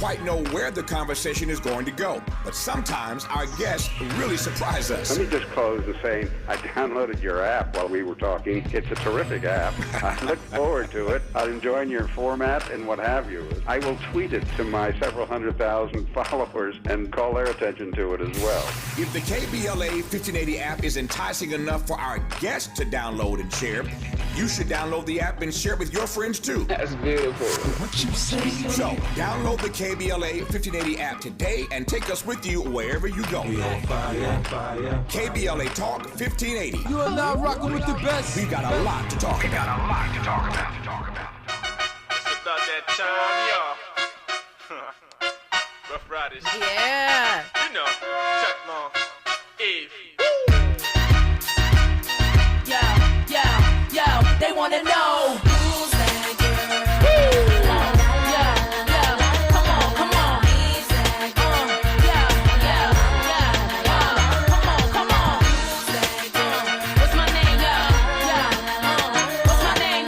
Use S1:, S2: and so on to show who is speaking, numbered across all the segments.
S1: quite know where the conversation is going to go. But sometimes our guests really surprise us.
S2: Let me just close with saying I downloaded your app while we were talking. It's a terrific app. I look forward to it. I'm enjoying your format and what have you. I will tweet it to my several 100,000 followers and call their attention to it as well.
S1: If the KBLA 1580 app is enticing enough for our guests to download and share, you should download the app and share it with your friends too.
S3: That's beautiful.
S1: What you say? So, download the KBLA 1580 app today and take us with you wherever you go.
S4: We on fire, fire.
S1: KBLA Talk 1580.
S5: You are now rocking with the best.
S1: We got a lot to talk about.
S6: It's about that time, y'all. Rough Riders.
S7: Yeah.
S6: You know, Chuck Long, Eve.
S7: Yo, they wanna know who's that girl. Come on. Come on. Who's that girl? What's my name, What's my name,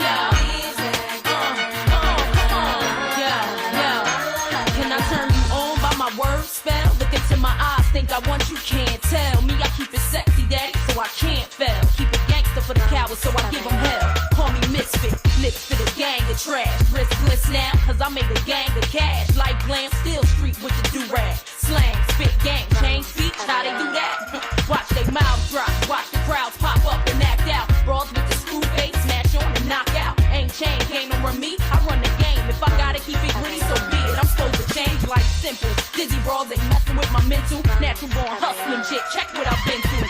S7: Can I turn you on by my word spell? Look into my eyes, think I want you, can't tell me. I keep it sexy, daddy, so I can't fail. Keep it gangster for the cowards, so I give them hell. Call me misfit, lips for the gang of trash. Riskless now, cause I made a gang of cash. Like glam, still street with the do-rag. Slang, spit, gang, change speech, how they do that? Watch they mouths drop, watch the crowds pop up and act out. Brawls with the screw face, snatch on and knock out. Ain't chain, game over me, I run the game. If I gotta keep it gritty, so be it. I'm supposed to change like simple. Dizzy brawls ain't messing with my mental. Natural born hustling shit, check what I've been through.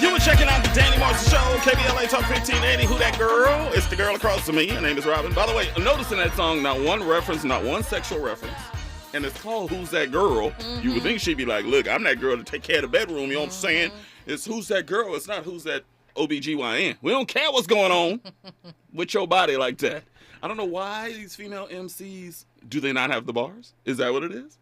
S8: You were checking out the Danny Morrison Show, KBLA Talk 1580. Who that girl? It's the girl across from me. Her name is Robin. By the way, notice in that song, not one reference, not one sexual reference. And it's called Who's That Girl? Mm-hmm. You would think she'd be like, look, I'm that girl to take care of the bedroom. You know what I'm saying? It's Who's That Girl? It's not Who's That OBGYN. We don't care what's going on with your body like that. I don't know why these female MCs, do they not have the bars? Is that what it is?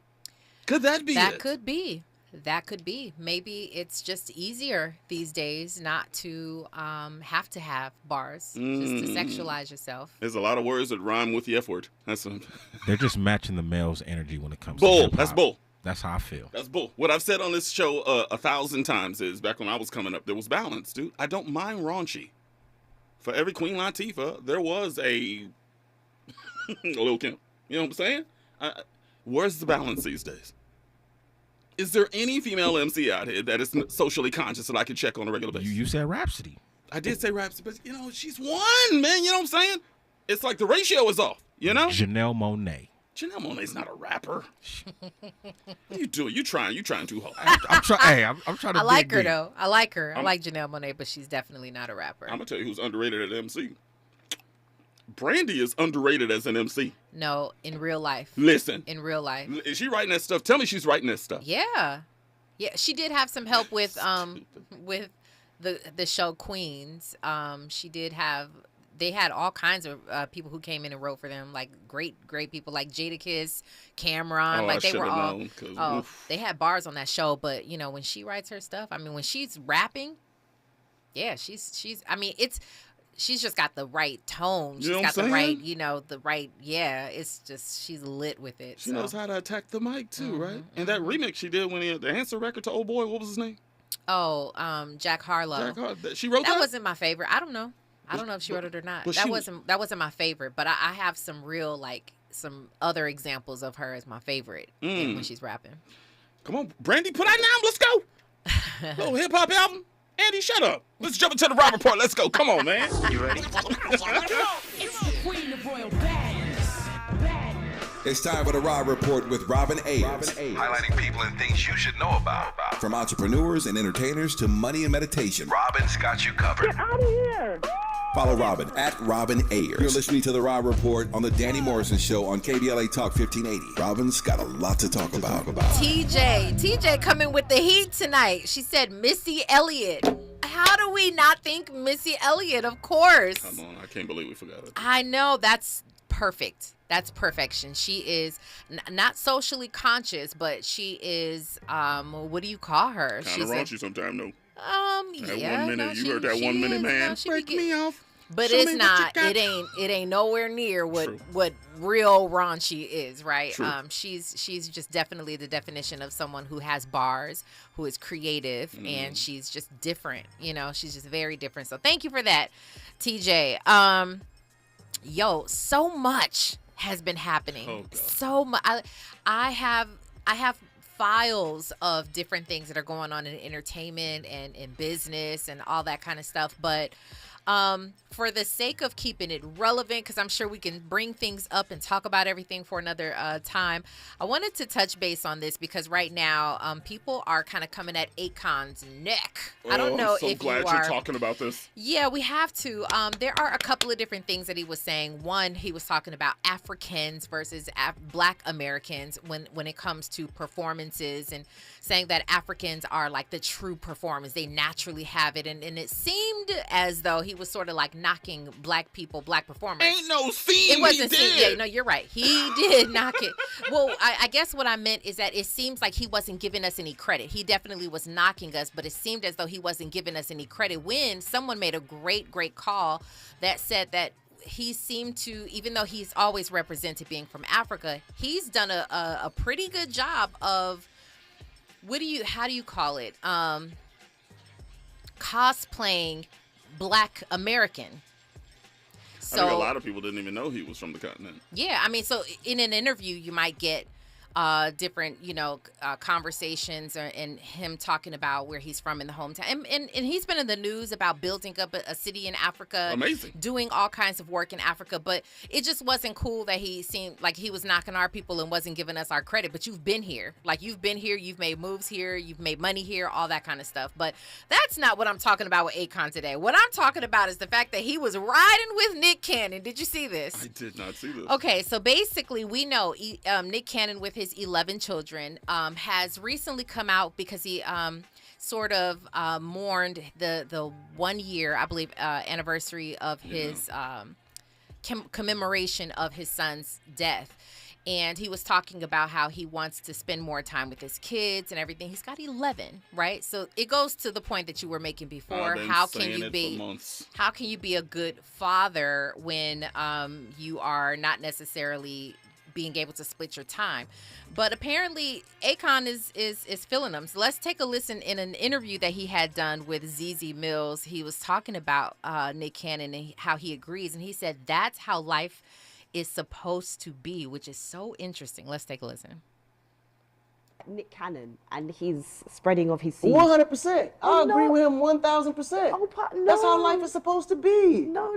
S8: Could that be
S7: That
S8: it?
S7: could be. That could be. Maybe it's just easier these days not to have to have bars, just to sexualize yourself.
S8: There's a lot of words that rhyme with the F word.
S4: They're just matching the male's energy when it comes
S8: bull.
S4: to hip-hop.
S8: That's bull.
S4: That's how I feel.
S8: That's bull. What I've said on this show 1,000 times is, back when I was coming up, there was balance, dude. I don't mind raunchy. For every Queen Latifah, there was a Lil' Kim. You know what I'm saying? Where's the balance these days? Is there any female MC out here that is socially conscious that I can check on a regular basis?
S4: You said Rhapsody.
S8: I did say Rhapsody, but, you know, she's one, man. You know what I'm saying? It's like the ratio is off, you know?
S4: Janelle Monáe.
S8: Janelle Monáe's not a rapper. What you doing? You trying too hard.
S4: I'm trying. I'm trying to.
S7: I like her, though. I like her. I like Janelle Monáe, but she's definitely not a rapper.
S8: I'm going to tell you who's underrated at MC. Brandy is underrated as an MC.
S7: No, in real life.
S8: Listen.
S7: In real life.
S8: Is she writing that stuff? Tell me she's writing that stuff.
S7: Yeah. Yeah, she did have some help with the show Queens. She did have, they had all kinds of people who came in and wrote for them, like great people like Jadakiss, Cameron, like they were all they had bars on that show, but you know, when she writes her stuff, I mean, when she's rapping, yeah, she's I mean, she's just got the right tone. She's got the right, it's just, she's lit with it.
S8: She knows how to attack the mic too, right? And that remix she did when he had the answer record to Old Boy, what was his name?
S7: Oh, Jack Harlow.
S8: She wrote that?
S7: That wasn't my favorite. I don't know. I don't know if she wrote it or not. That wasn't my favorite, but I have some real, like, some other examples of her as my favorite when she's rapping.
S8: Come on, Brandy, put out now. Let's go. Little hip hop album. Andy, shut up. Let's jump into the Rob Report. Let's go. Come on, man. You ready?
S9: It's the Queen of Royal Badness.
S1: It's time for the Rob Report with Robin Ayers.
S10: Highlighting people and things you should know about.
S1: From entrepreneurs and entertainers to money and meditation.
S10: Robin's got you covered.
S9: Get out of here.
S1: Follow Robin at Robin Ayers. You're listening to the Rob Report on the Danny Morrison Show on KBLA Talk 1580. Robin's got a lot to talk about.
S7: TJ coming with the heat tonight. She said Missy Elliott. How do we not think Missy Elliott? Of course.
S8: Come on, I can't believe we forgot it.
S7: I know, that's perfect. That's perfection. She is not socially conscious, but she is, what do you call her?
S8: Kind of raunchy sometimes, though.
S7: Yeah.
S8: That 1 minute, you heard that 1 minute, man.
S7: Break me off.
S3: But
S8: Show
S3: it's
S8: me
S3: not.
S8: what you got.
S3: It ain't nowhere near
S8: True.
S3: what real raunchy is, right?
S8: True.
S3: She's just definitely the definition of someone who has bars, who is creative, and she's just different. You know, she's just very different. So thank you for that, TJ. Yo, so much has been happening.
S8: Oh, God.
S3: So much. I have files of different things that are going on in entertainment and in business and all that kind of stuff, but for the sake of keeping it relevant, because I'm sure we can bring things up and talk about everything for another time, I wanted to touch base on this because right now people are kind of coming at Akon's neck. I don't know
S8: I'm so
S3: if
S8: glad
S3: you
S8: you're
S3: are
S8: talking about this.
S3: Yeah, we have to. There are a couple of different things that he was saying. One, he was talking about Africans versus Black Americans when it comes to performances, and saying that Africans are like the true performers. They naturally have it. And it seemed as though he was sort of like knocking Black people, Black performers.
S8: Ain't no scene.
S3: It wasn't
S8: he
S3: seen.
S8: did.
S3: Yeah, no, you're right. He did knock it. Well, I guess what I meant is that it seems like he wasn't giving us any credit. He definitely was knocking us, but it seemed as though he wasn't giving us any credit when someone made a great call that said that he seemed to, even though he's always represented being from Africa, he's done a pretty good job of, how do you call it? Cosplaying Black American.
S8: I think a lot of people didn't even know he was from the continent.
S3: Yeah, I mean, so in an interview, you might get different, conversations and him talking about where he's from in the hometown. And he's been in the news about building up a city in Africa.
S8: Amazing.
S3: Doing all kinds of work in Africa. But it just wasn't cool that he seemed like he was knocking our people and wasn't giving us our credit. But you've been here. Like, you've been here. You've made moves here. You've made money here. All that kind of stuff. But that's not what I'm talking about with Akon today. What I'm talking about is the fact that he was riding with Nick Cannon. Did you see this?
S8: I did not see this.
S3: Okay, so basically we know Nick Cannon with his 11 children has recently come out because he sort of mourned the 1 year, I believe, anniversary of his commemoration of his son's death. And he was talking about how he wants to spend more time with his kids and everything. He's got 11, right? So it goes to the point that you were making before. How can you be a good father when you are not necessarily being able to split your time? But apparently Akon is feeling them. So let's take a listen. In an interview that he had done with ZZ Mills, he was talking about Nick Cannon and how he agrees. And he said that's how life is supposed to be, which is so interesting. Let's take a listen.
S11: Nick Cannon and his spreading of his seed.
S5: 100%. I agree with him 1,000%.
S11: Oh, no.
S5: That's how life is supposed to be.
S11: No.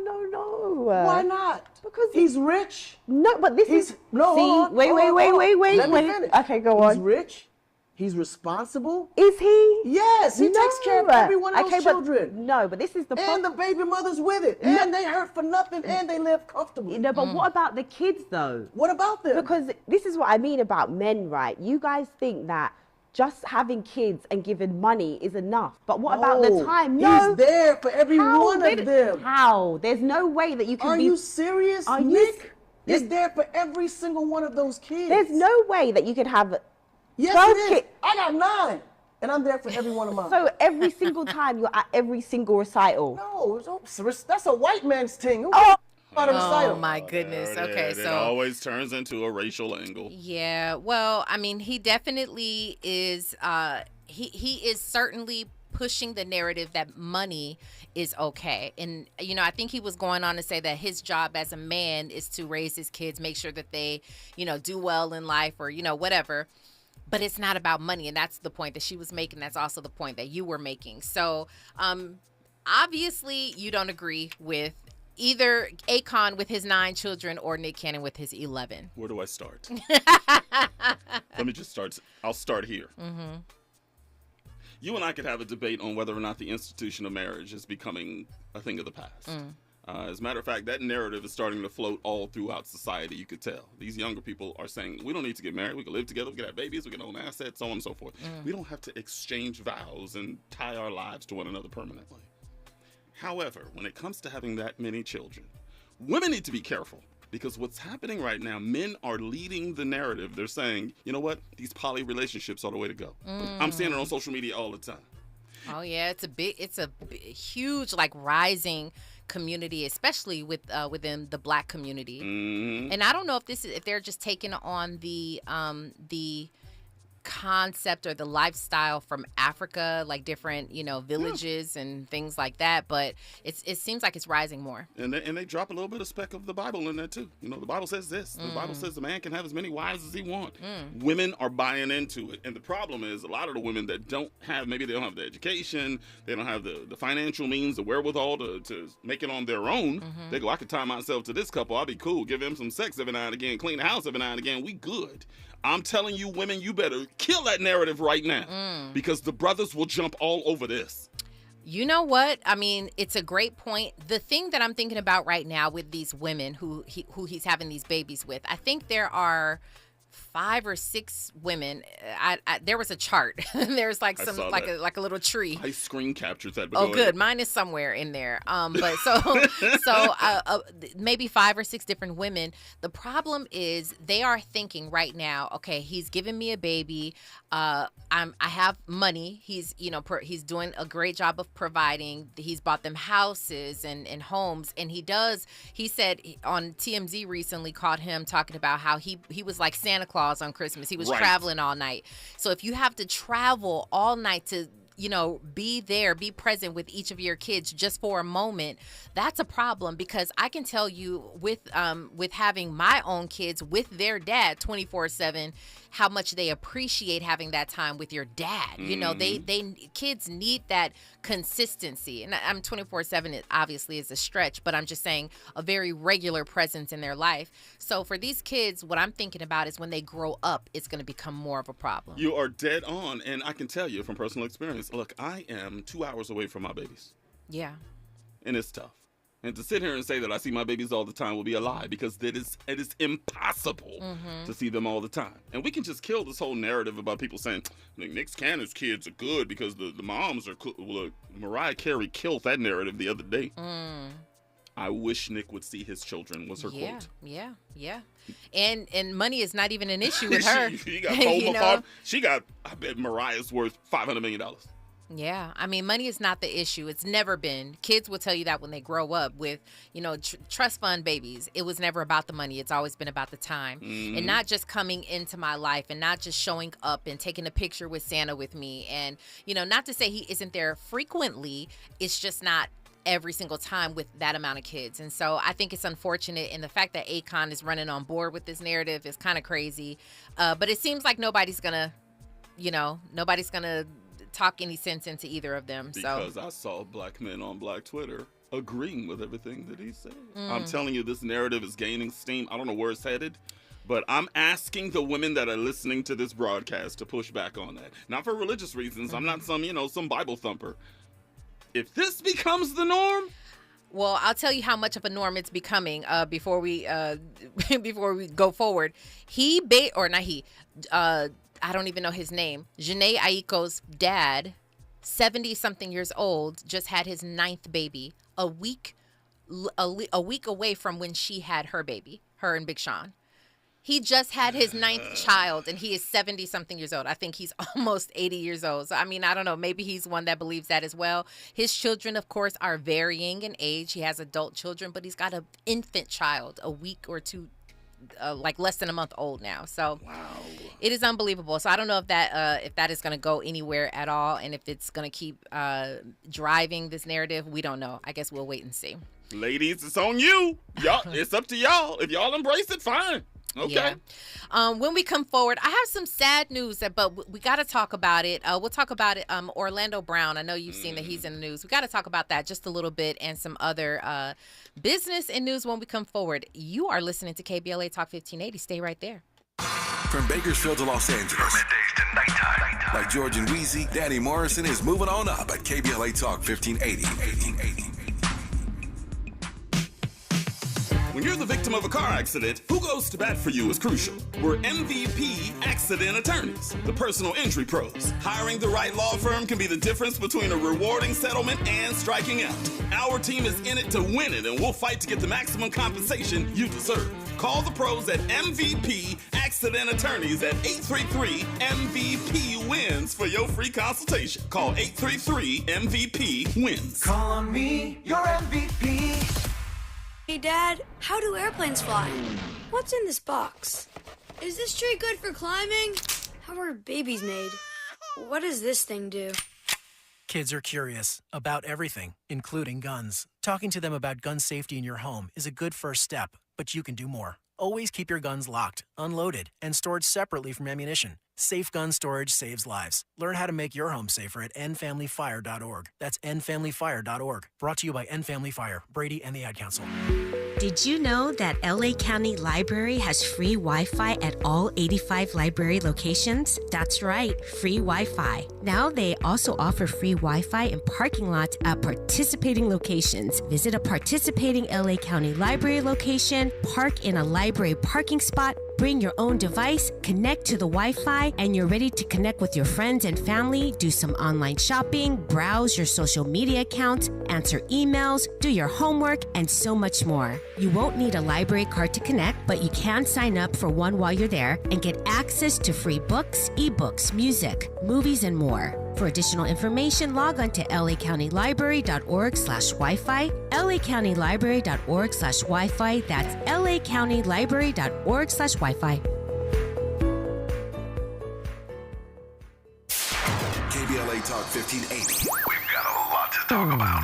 S5: Why not?
S11: Because
S5: he's rich.
S11: No, but this is...
S5: No,
S11: See, wait.
S5: Let me finish.
S11: Okay, go on.
S5: He's rich. He's responsible.
S11: Is he?
S5: Yes, he takes care of every one of those children.
S11: No, but this is the
S5: And the baby mother's with it. And they hurt for nothing and they live comfortably.
S11: No, but what about the kids, though?
S5: What about them?
S11: Because this is what I mean about men, right? You guys think that just having kids and giving money is enough. But what about the time? No.
S5: He's there for every one of them.
S11: How? There's no way that you can
S5: Are you serious, Nick? He's there for every single one of those kids.
S11: There's no way that you could have...
S5: Yes, it is. I got 9, and I'm there for every one of mine.
S11: So every single time you're at every single recital?
S5: No, that's a white man's thing.
S3: Oh my goodness. Okay,
S8: It
S3: so
S8: always turns into a racial angle.
S3: Yeah, well, I mean, he definitely is. He is certainly pushing the narrative that money is okay. And, I think he was going on to say that his job as a man is to raise his kids, make sure that they, do well in life or, whatever. But it's not about money. And that's the point that she was making. That's also the point that you were making. So obviously you don't agree with either Akon with his 9 children or Nick Cannon with his 11.
S8: Where do I start? Let me just start. I'll start here. Mm-hmm. You and I could have a debate on whether or not the institution of marriage is becoming a thing of the past. As a matter of fact, that narrative is starting to float all throughout society. You could tell. These younger people are saying, we don't need to get married. We can live together. We can have babies. We can own assets, so on and so forth. We don't have to exchange vows and tie our lives to one another permanently. However, when it comes to having that many children, women need to be careful. Because what's happening right now, men are leading the narrative. They're saying, you know what? These poly relationships are the way to go. I'm seeing it on social media all the time.
S3: Oh yeah, it's a huge, like, rising community, especially within the Black community.
S8: Mm-hmm.
S3: And I don't know if they're just taking on the concept or the lifestyle from Africa, like different, villages and things like that. But it seems like it's rising more.
S8: And they drop a little bit of speck of the Bible in there too. The Bible says this. The Bible says the man can have as many wives as he wants. Women are buying into it. And the problem is a lot of the women that maybe they don't have the education, they don't have the financial means, the wherewithal to make it on their own. They go, I could tie myself to this couple. I'll be cool. Give him some sex every now and again. Clean the house every now and again. We good. I'm telling you, women, you better kill that narrative right now because the brothers will jump all over this.
S3: You know what? I mean, it's a great point. The thing that I'm thinking about right now with these women who he's having these babies with, I think there are 5 or 6 women. There was a chart. There's like a little tree.
S8: I screen captured that.
S3: Oh, good. Mine is somewhere in there. But maybe 5 or 6 different women. The problem is they are thinking right now, okay, he's giving me a baby. I have money. He's he's doing a great job of providing. He's bought them houses and homes, and he said on TMZ recently caught him talking about how he was like Santa Claus on Christmas. He was traveling all night. So if you have to travel all night to be there, be present with each of your kids just for a moment, that's a problem, because I can tell you with having my own kids with their dad 24/7, how much they appreciate having that time with your dad. They kids need that consistency. And I'm 24/7, it obviously is a stretch, but I'm just saying a very regular presence in their life. So for these kids, what I'm thinking about is when they grow up, it's going to become more of a problem.
S8: You are dead on. And I can tell you from personal experience, look, I am 2 hours away from my babies.
S3: Yeah.
S8: And it's tough. And to sit here and say that I see my babies all the time will be a lie, because it is impossible to see them all the time. And we can just kill this whole narrative about people saying, Nick Cannon's kids are good because the moms are cool. Look, Mariah Carey killed that narrative the other day. I wish Nick would see his children, was her quote. Yeah. And money is not even an issue with her.
S3: she
S8: got told before. She got, I bet Mariah's worth $500 million.
S3: Yeah, I mean, money is not the issue. It's never been. Kids will tell you that when they grow up with, trust fund babies. It was never about the money. It's always been about the time. And not just coming into my life and not just showing up and taking a picture with Santa with me. And, not to say he isn't there frequently. It's just not every single time with that amount of kids. And so I think it's unfortunate. And the fact that Akon is running on board with this narrative is kind of crazy. But it seems like nobody's going to talk any sense into either of them.
S8: Because I saw black men on Black Twitter agreeing with everything that he said. I'm telling you, this narrative is gaining steam. I don't know where it's headed, but I'm asking the women that are listening to this broadcast to push back on that. Not for religious reasons. I'm not some Bible thumper. If this becomes the norm,
S3: well, I'll tell you how much of a norm it's becoming before we go forward. I don't even know his name. Jhené Aiko's dad, 70-something years old, just had his 9th baby a week away from when she had her baby, her and Big Sean. He just had his 9th child, and he is 70-something years old. I think he's almost 80 years old. So, I mean, I don't know. Maybe he's one that believes that as well. His children, of course, are varying in age. He has adult children, but he's got an infant child a week or two, like less than a month old now. So It is unbelievable. So I don't know if that is going to go anywhere at all, and if it's going to keep driving this narrative. We don't know. I guess we'll wait and see.
S8: Ladies, it's on you. Y'all, it's up to y'all. If y'all embrace it, fine. Okay.
S3: Yeah. When we come forward, I have some sad news, but we got to talk about it. We'll talk about it. Orlando Brown, I know you've seen that he's in the news. We got to talk about that just a little bit, and some other business and news when we come forward. You are listening to KBLA Talk 1580. Stay right there.
S10: From Bakersfield to Los Angeles. From middays to nighttime. Like George and Wheezy, Danny Morrison is moving on up at KBLA Talk 1580.
S8: When you're the victim of a car accident, who goes to bat for you is crucial. We're MVP accident attorneys, the personal injury pros. Hiring the right law firm can be the difference between a rewarding settlement and striking out. Our team is in it to win it, and we'll fight to get the maximum compensation you deserve. Call the pros at MVP Accident accident attorneys at 833-MVP-WINS for your free consultation. Call 833-MVP-WINS.
S12: Call on me, your MVP.
S13: Hey, Dad, how do airplanes fly? What's in this box? Is this tree good for climbing? How are babies made? What does this thing do?
S14: Kids are curious about everything, including guns. Talking to them about gun safety in your home is a good first step, but you can do more. Always keep your guns locked, unloaded, and stored separately from ammunition. Safe gun storage saves lives. Learn how to make your home safer at endfamilyfire.org. That's endfamilyfire.org. Brought to you by End Family Fire, Brady, and the Ad Council.
S15: Did you know that LA County Library has free Wi-Fi at all 85 library locations? That's right, free Wi-Fi. Now they also offer free Wi-Fi in parking lots at participating locations. Visit a participating LA County Library location, park in a library parking spot, bring your own device, connect to the Wi-Fi, and you're ready to connect with your friends and family, do some online shopping, browse your social media accounts, answer emails, do your homework, and so much more. You won't need a library card to connect, but you can sign up for one while you're there and get access to free books, ebooks, music, movies, and more. For additional information, log on to lacountylibrary.org/Wi-Fi, lacountylibrary.org/Wi-Fi. That's lacountylibrary.org/Wi-Fi.
S10: KBLA Talk 1580. We've got a lot to talk about.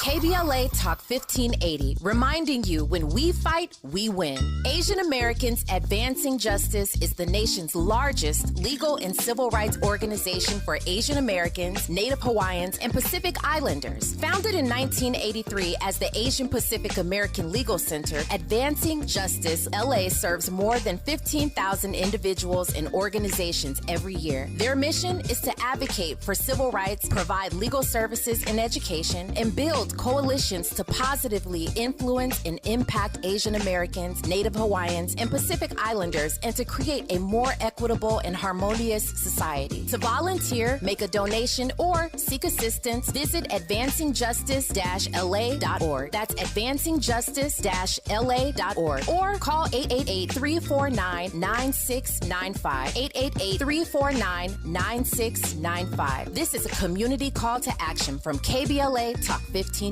S3: KBLA Talk 1580, reminding you when we fight, we win. Asian Americans Advancing Justice is the nation's largest legal and civil rights organization for Asian Americans, Native Hawaiians, and Pacific Islanders. Founded in 1983 as the Asian Pacific American Legal Center, Advancing Justice LA serves more than 15,000 individuals and organizations every year. Their mission is to advocate for civil rights, provide legal services and education, and build coalitions to positively influence and impact Asian Americans, Native Hawaiians, and Pacific Islanders, and to create a more equitable and harmonious society. To volunteer, make a donation, or seek assistance, visit advancingjustice-la.org. That's advancingjustice-la.org. Or call 888-349-9695. 888-349-9695. This is a community call to action from KBLA Talk 1580.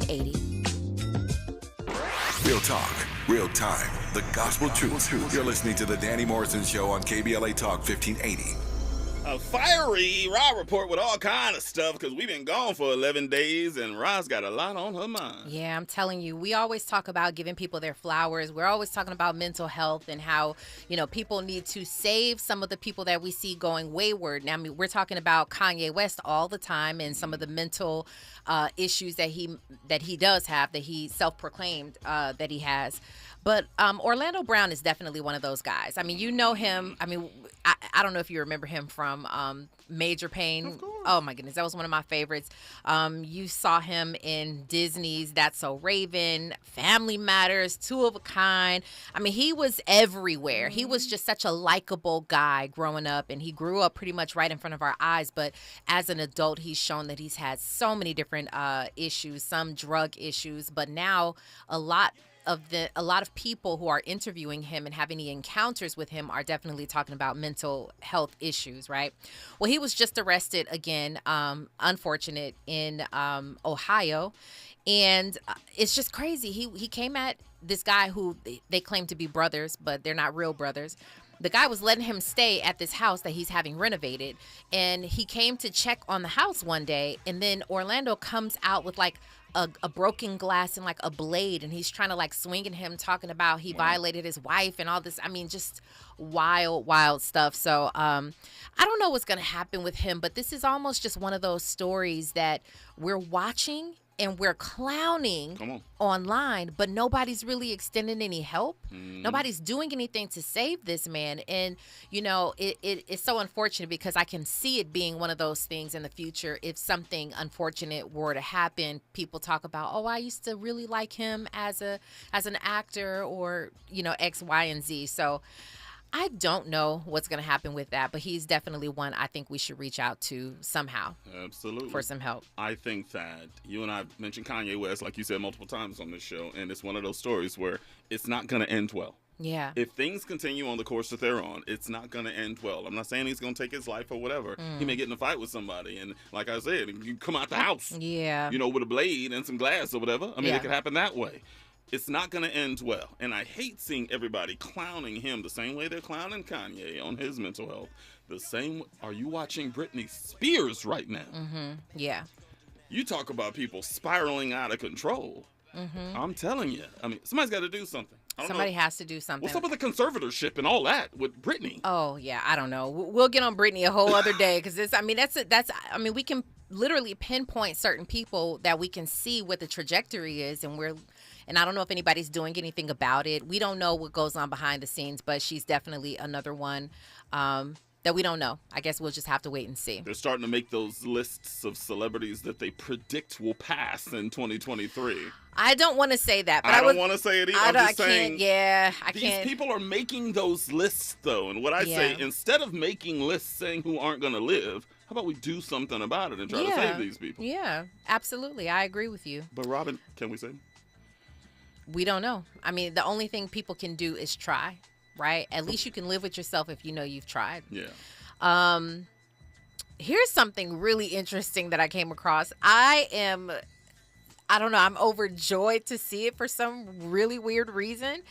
S10: Real talk, real time, the gospel truth. You're listening to the Danny Morrison Show on KBLA Talk 1580.
S8: A fiery Ra report with all kind of stuff because we've been gone for 11 days and Ra's got a lot on her mind.
S3: Yeah, I'm telling you, we always talk about giving people their flowers. We're always talking about mental health and how, people need to save some of the people that we see going wayward. Now, I mean, we're talking about Kanye West all the time and some of the mental issues that he does have, that he self-proclaimed that he has. But Orlando Brown is definitely one of those guys. I mean, you know him. I mean, I don't know if you remember him from Major Payne. Oh, my goodness. That was one of my favorites. You saw him in Disney's That's So Raven, Family Matters, Two of a Kind. I mean, he was everywhere. He was just such a likable guy growing up, and he grew up pretty much right in front of our eyes. But as an adult, he's shown that he's had so many different issues, some drug issues, but now a lot of people who are interviewing him and having any encounters with him are definitely talking about mental health issues, right? Well, he was just arrested again, unfortunate, in Ohio. And it's just crazy. He came at this guy who they claim to be brothers, but they're not real brothers. The guy was letting him stay at this house that he's having renovated. And he came to check on the house one day. And then Orlando comes out with like a broken glass and like a blade. And he's trying to like swing at him, talking about he violated his wife and all this. I mean, just wild stuff. So I don't know what's going to happen with him. But this is almost just one of those stories that we're watching and we're clowning online, but nobody's really extending any help. Nobody's doing anything to save this man. And, it's so unfortunate because I can see it being one of those things in the future. If something unfortunate were to happen, people talk about, I used to really like him as an actor or, X, Y, and Z. So I don't know what's going to happen with that, but he's definitely one I think we should reach out to somehow.
S8: Absolutely.
S3: For some help.
S8: I think that you and I mentioned Kanye West, like you said multiple times on this show, and it's one of those stories where it's not going to end well.
S3: Yeah.
S8: If things continue on the course that they're on, it's not going to end well. I'm not saying he's going to take his life or whatever. He may get in a fight with somebody, and like I said, you come out the house,
S3: yeah,
S8: with a blade and some glass or whatever. I mean, it could happen that way. It's not going to end well. And I hate seeing everybody clowning him the same way they're clowning Kanye on his mental health. The same. Are you watching Britney Spears right now?
S3: Yeah.
S8: You talk about people spiraling out of control. I'm telling you. I mean, somebody's got to do something.
S3: Somebody has to do something.
S8: What's up with the conservatorship and all that with Britney?
S3: Oh, yeah. I don't know. We'll get on Britney a whole other day because we can literally pinpoint certain people that we can see what the trajectory is, and I don't know if anybody's doing anything about it. We don't know what goes on behind the scenes, but she's definitely another one that we don't know. I guess we'll just have to wait and see.
S8: They're starting to make those lists of celebrities that they predict will pass in 2023.
S3: I don't want to say that. But
S8: I don't want to say it either. I'm just saying.
S3: I
S8: these
S3: can't.
S8: These people are making those lists, though. And what I say, instead of making lists saying who aren't going to live, how about we do something about it and try to save these people?
S3: Yeah, absolutely. I agree with you.
S8: But, Robin, can we say?
S3: We don't know. I mean, the only thing people can do is try. Right? At least you can live with yourself if you know you've tried.
S8: Yeah.
S3: Here's something really interesting that I came across. I don't know, I'm overjoyed to see it for some really weird reason.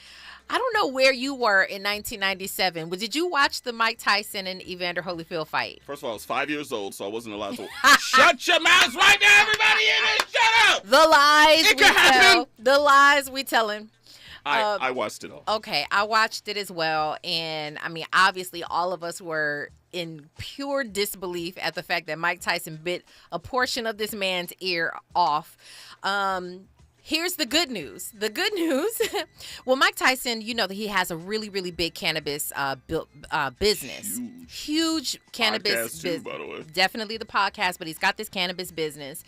S3: I don't know where you were in 1997. Did you watch the Mike Tyson and Evander Holyfield fight?
S8: First of all, I was 5 years old, so I wasn't allowed to. Shut your mouths right now, everybody in it. Shut up.
S3: The lies
S8: it we tell. Happen.
S3: The lies we telling.
S8: I watched it all.
S3: Okay, I watched it as well. And, I mean, obviously all of us were in pure disbelief at the fact that Mike Tyson bit a portion of this man's ear off. Here's the good news. The good news, well, Mike Tyson, you know that he has a really, really big cannabis business. Huge cannabis business. By the way. Definitely the podcast, but he's got this cannabis business.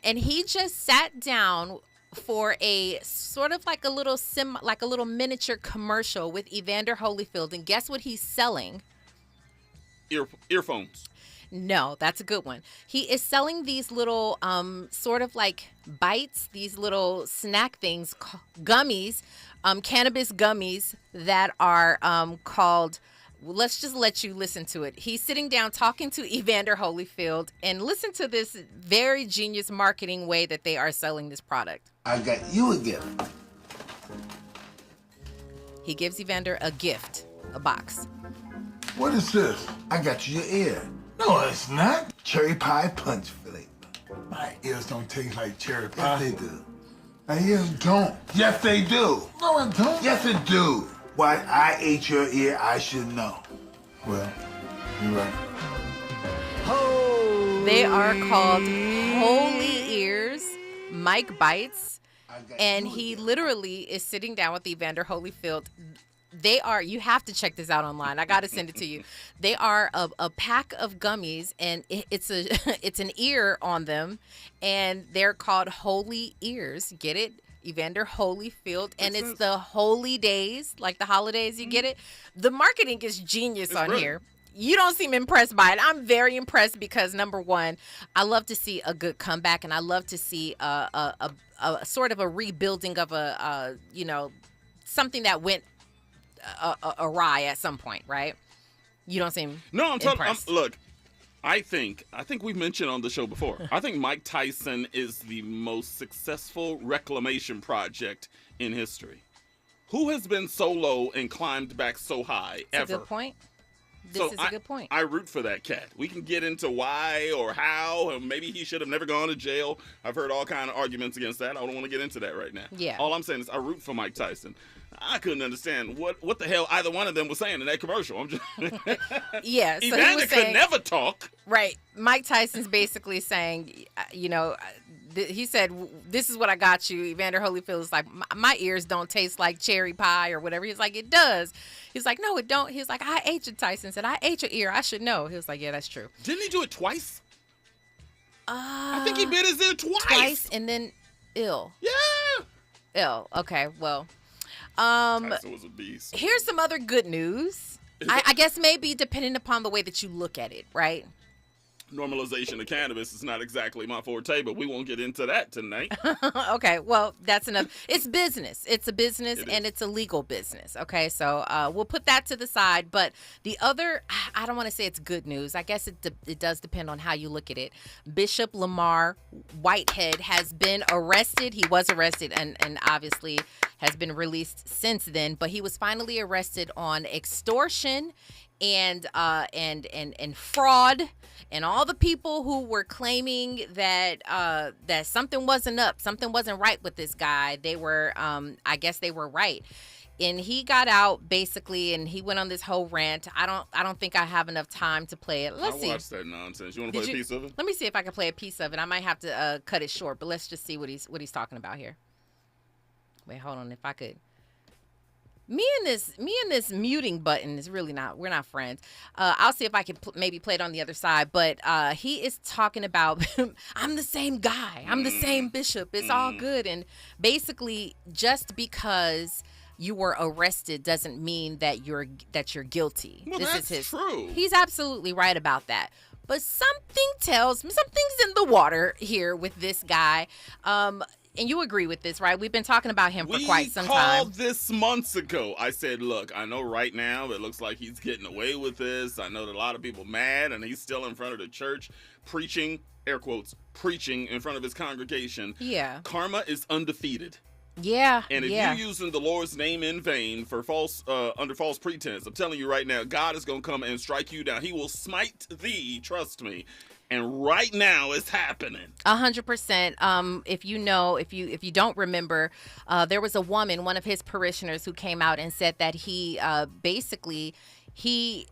S3: And he just sat down for a sort of like a little miniature commercial with Evander Holyfield, and guess what he's selling?
S8: Earphones.
S3: No, that's a good one. He is selling these little sort of like bites, these little snack things, gummies, cannabis gummies that are called. Let's just let you listen to it. He's sitting down talking to Evander Holyfield, and listen to this very genius marketing way that they are selling this product.
S16: I got you a gift.
S3: He gives Evander a gift, a box.
S16: What is this? I got you your ear. No, it's not. Cherry pie punch flavor. My ears don't taste like cherry pie. Yes, they do. My ears don't. Yes, they do. No, I don't. Yes, it do. Why I ate your ear, I should know. Well, you're right.
S3: They are called Holy Ears, Mike Bites, and he literally is sitting down with Evander Holyfield. You have to check this out online. I got to send it to you. They are a pack of gummies, and it's an ear on them, and they're called Holy Ears. Get it? Evander Holyfield, and it's the holy days, like the holidays, you get it? The marketing is genius on here. You don't seem impressed by it. I'm very impressed because, number one, I love to see a good comeback, and I love to see a sort of a rebuilding of something that went awry at some point, right? You don't seem impressed.
S8: Look, I think we've mentioned on the show before. I think Mike Tyson is the most successful reclamation project in history. Who has been so low and climbed back so high ever?
S3: That's a good point. This is a good point.
S8: I root for that cat. We can get into why or how, or maybe he should have never gone to jail. I've heard all kind of arguments against that. I don't want to get into that right now.
S3: Yeah.
S8: All I'm saying is I root for Mike Tyson. I couldn't understand what the hell either one of them was saying in that commercial. I'm just
S3: yeah. So
S8: Evander could never talk.
S3: Right. Mike Tyson's basically saying, he said, "This is what I got you." Evander Holyfield is like, "My ears don't taste like cherry pie or whatever." He's like, "It does." He's like, "No, it don't." He's like, "I ate your," Tyson said, "I ate your ear. I should know." He was like, "Yeah, that's true."
S8: Didn't he do it twice? I think he bit his ear twice.
S3: Twice and then ill.
S8: Yeah.
S3: Ill. Okay. Well.
S8: Tyson was a beast.
S3: Here's some other good news. I guess maybe depending upon the way that you look at it, right?
S8: normalization of cannabis is not exactly my forte, but we won't get into that tonight.
S3: Okay, well, that's enough. It's business. It's a business, and it's a legal business. Okay, so we'll put that to the side. But the other, I don't want to say it's good news. I guess it does depend on how you look at it. Bishop Lamar Whitehead has been arrested. He was arrested and obviously has been released since then. But he was finally arrested on extortion and fraud, and all the people who were claiming that that something wasn't right with this guy. They were, I guess they were right. And he got out basically, and he went on this whole rant. I don't think I have enough time to play it. Let's see.
S8: I watched that nonsense. You want to play a piece of it?
S3: Let me see if I can play a piece of it. I might have to cut it short, but let's just see what he's talking about here. Wait, hold on. If I could. Me and this muting button is really not. We're not friends. I'll see if I can maybe play it on the other side. But he is talking about, I'm the same guy. I'm the same bishop. It's all good. And basically, just because you were arrested doesn't mean that you're guilty.
S8: Well, that's true.
S3: He's absolutely right about that. But something tells me something's in the water here with this guy. And you agree with this, right? We've been talking about him for quite some time.
S8: We called this months ago. I said, look, I know right now it looks like he's getting away with this. I know that a lot of people mad, and he's still in front of the church preaching, air quotes, preaching in front of his congregation.
S3: Yeah.
S8: Karma is undefeated.
S3: Yeah.
S8: And if you're using the Lord's name in vain for under false pretense, I'm telling you right now, God is going to come and strike you down. He will smite thee, trust me. And right now it's happening.
S3: 100%. If you don't remember, there was a woman, one of his parishioners, who came out and said that he basically I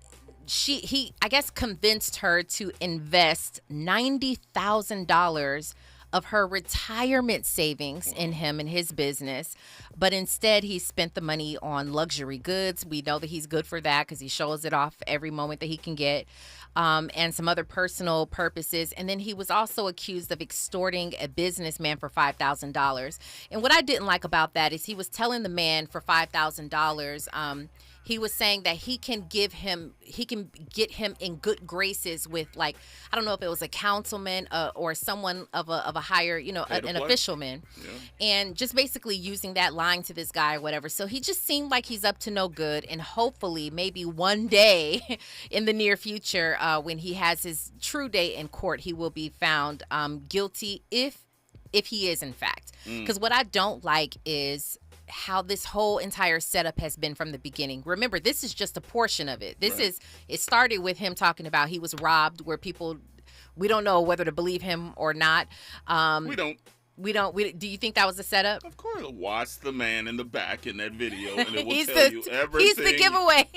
S3: guess convinced her to invest $90,000 of her retirement savings in him and his business, but instead he spent the money on luxury goods. We know that he's good for that because he shows it off every moment that he can get, and some other personal purposes. And then he was also accused of extorting a businessman for $5,000. And what I didn't like about that is he was telling the man for $5,000, he was saying that he can get him in good graces with, like, I don't know if it was a councilman or someone of a higher, an official man. Yeah. And just basically using that, lying to this guy or whatever. So he just seemed like he's up to no good. And hopefully maybe one day in the near future, when he has his true day in court, he will be found guilty if he is, in fact. Because what I don't like is how this whole entire setup has been from the beginning. Remember, this is just a portion of it. It started with him talking about he was robbed, where we don't know whether to believe him or not. We don't. Do you think that was a setup?
S8: Of course. Watch the man in the back in that video, and it will tell you everything.
S3: He's the giveaway.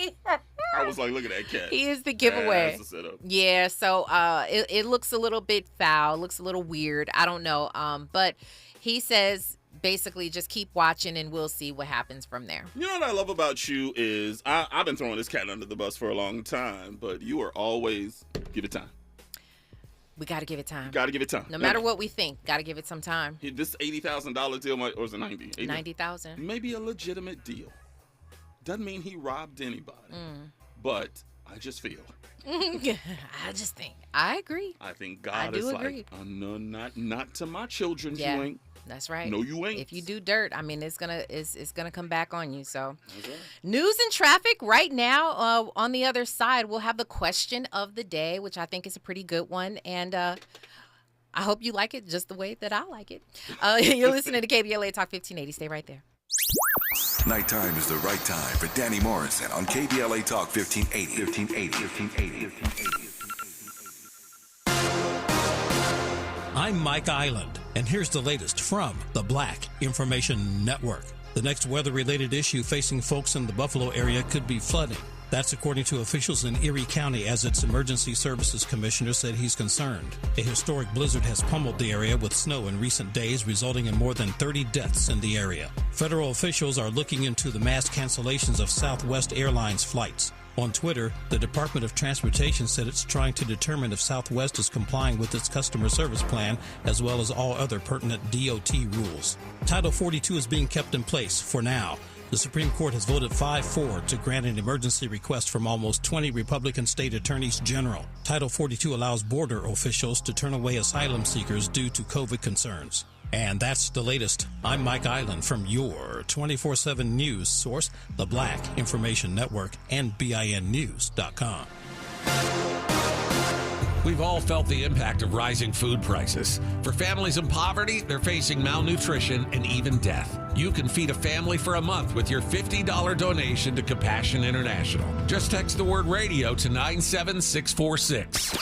S8: I was like, look at that cat.
S3: He is the giveaway.
S8: That's the setup.
S3: Yeah, so it looks a little bit foul, looks a little weird. I don't know. But he says, basically, just keep watching and we'll see what happens from there.
S8: You know what I love about you is I've been throwing this cat under the bus for a long time, but you are always give it time.
S3: We got to give it time.
S8: Got to give it time.
S3: No matter what we think, got to give it some time.
S8: This $80,000 deal, or was it 90?
S3: 90,000.
S8: Maybe a legitimate deal. Doesn't mean he robbed anybody. But I just feel.
S3: I just think. I agree.
S8: I think God is like, no, not to my children,
S3: yeah.
S8: You ain't.
S3: That's right.
S8: No, you ain't.
S3: If you do dirt, I mean, it's gonna come back on you. So, right. News and traffic right now. On the other side, we'll have the question of the day, which I think is a pretty good one, and I hope you like it just the way that I like it. You're listening to KBLA Talk 1580. Stay right there.
S10: Nighttime is the right time for Danny Morrison on KBLA Talk 1580.
S17: I'm Mike Island, and here's the latest from the Black Information Network. The next weather-related issue facing folks in the Buffalo area could be flooding. That's according to officials in Erie County, as its emergency services commissioner said he's concerned. A historic blizzard has pummeled the area with snow in recent days, resulting in more than 30 deaths in the area. Federal officials are looking into the mass cancellations of Southwest Airlines flights. On Twitter, the Department of Transportation said it's trying to determine if Southwest is complying with its customer service plan, as well as all other pertinent DOT rules. Title 42 is being kept in place for now. The Supreme Court has voted 5-4 to grant an emergency request from almost 20 Republican state attorneys general. Title 42 allows border officials to turn away asylum seekers due to COVID concerns. And that's the latest. I'm Mike Island from your 24/7 news source, the Black Information Network, and BINnews.com.
S18: We've all felt the impact of rising food prices. For families in poverty, they're facing malnutrition and even death. You can feed a family for a month with your $50 donation to Compassion International. Just text the word radio to 97646.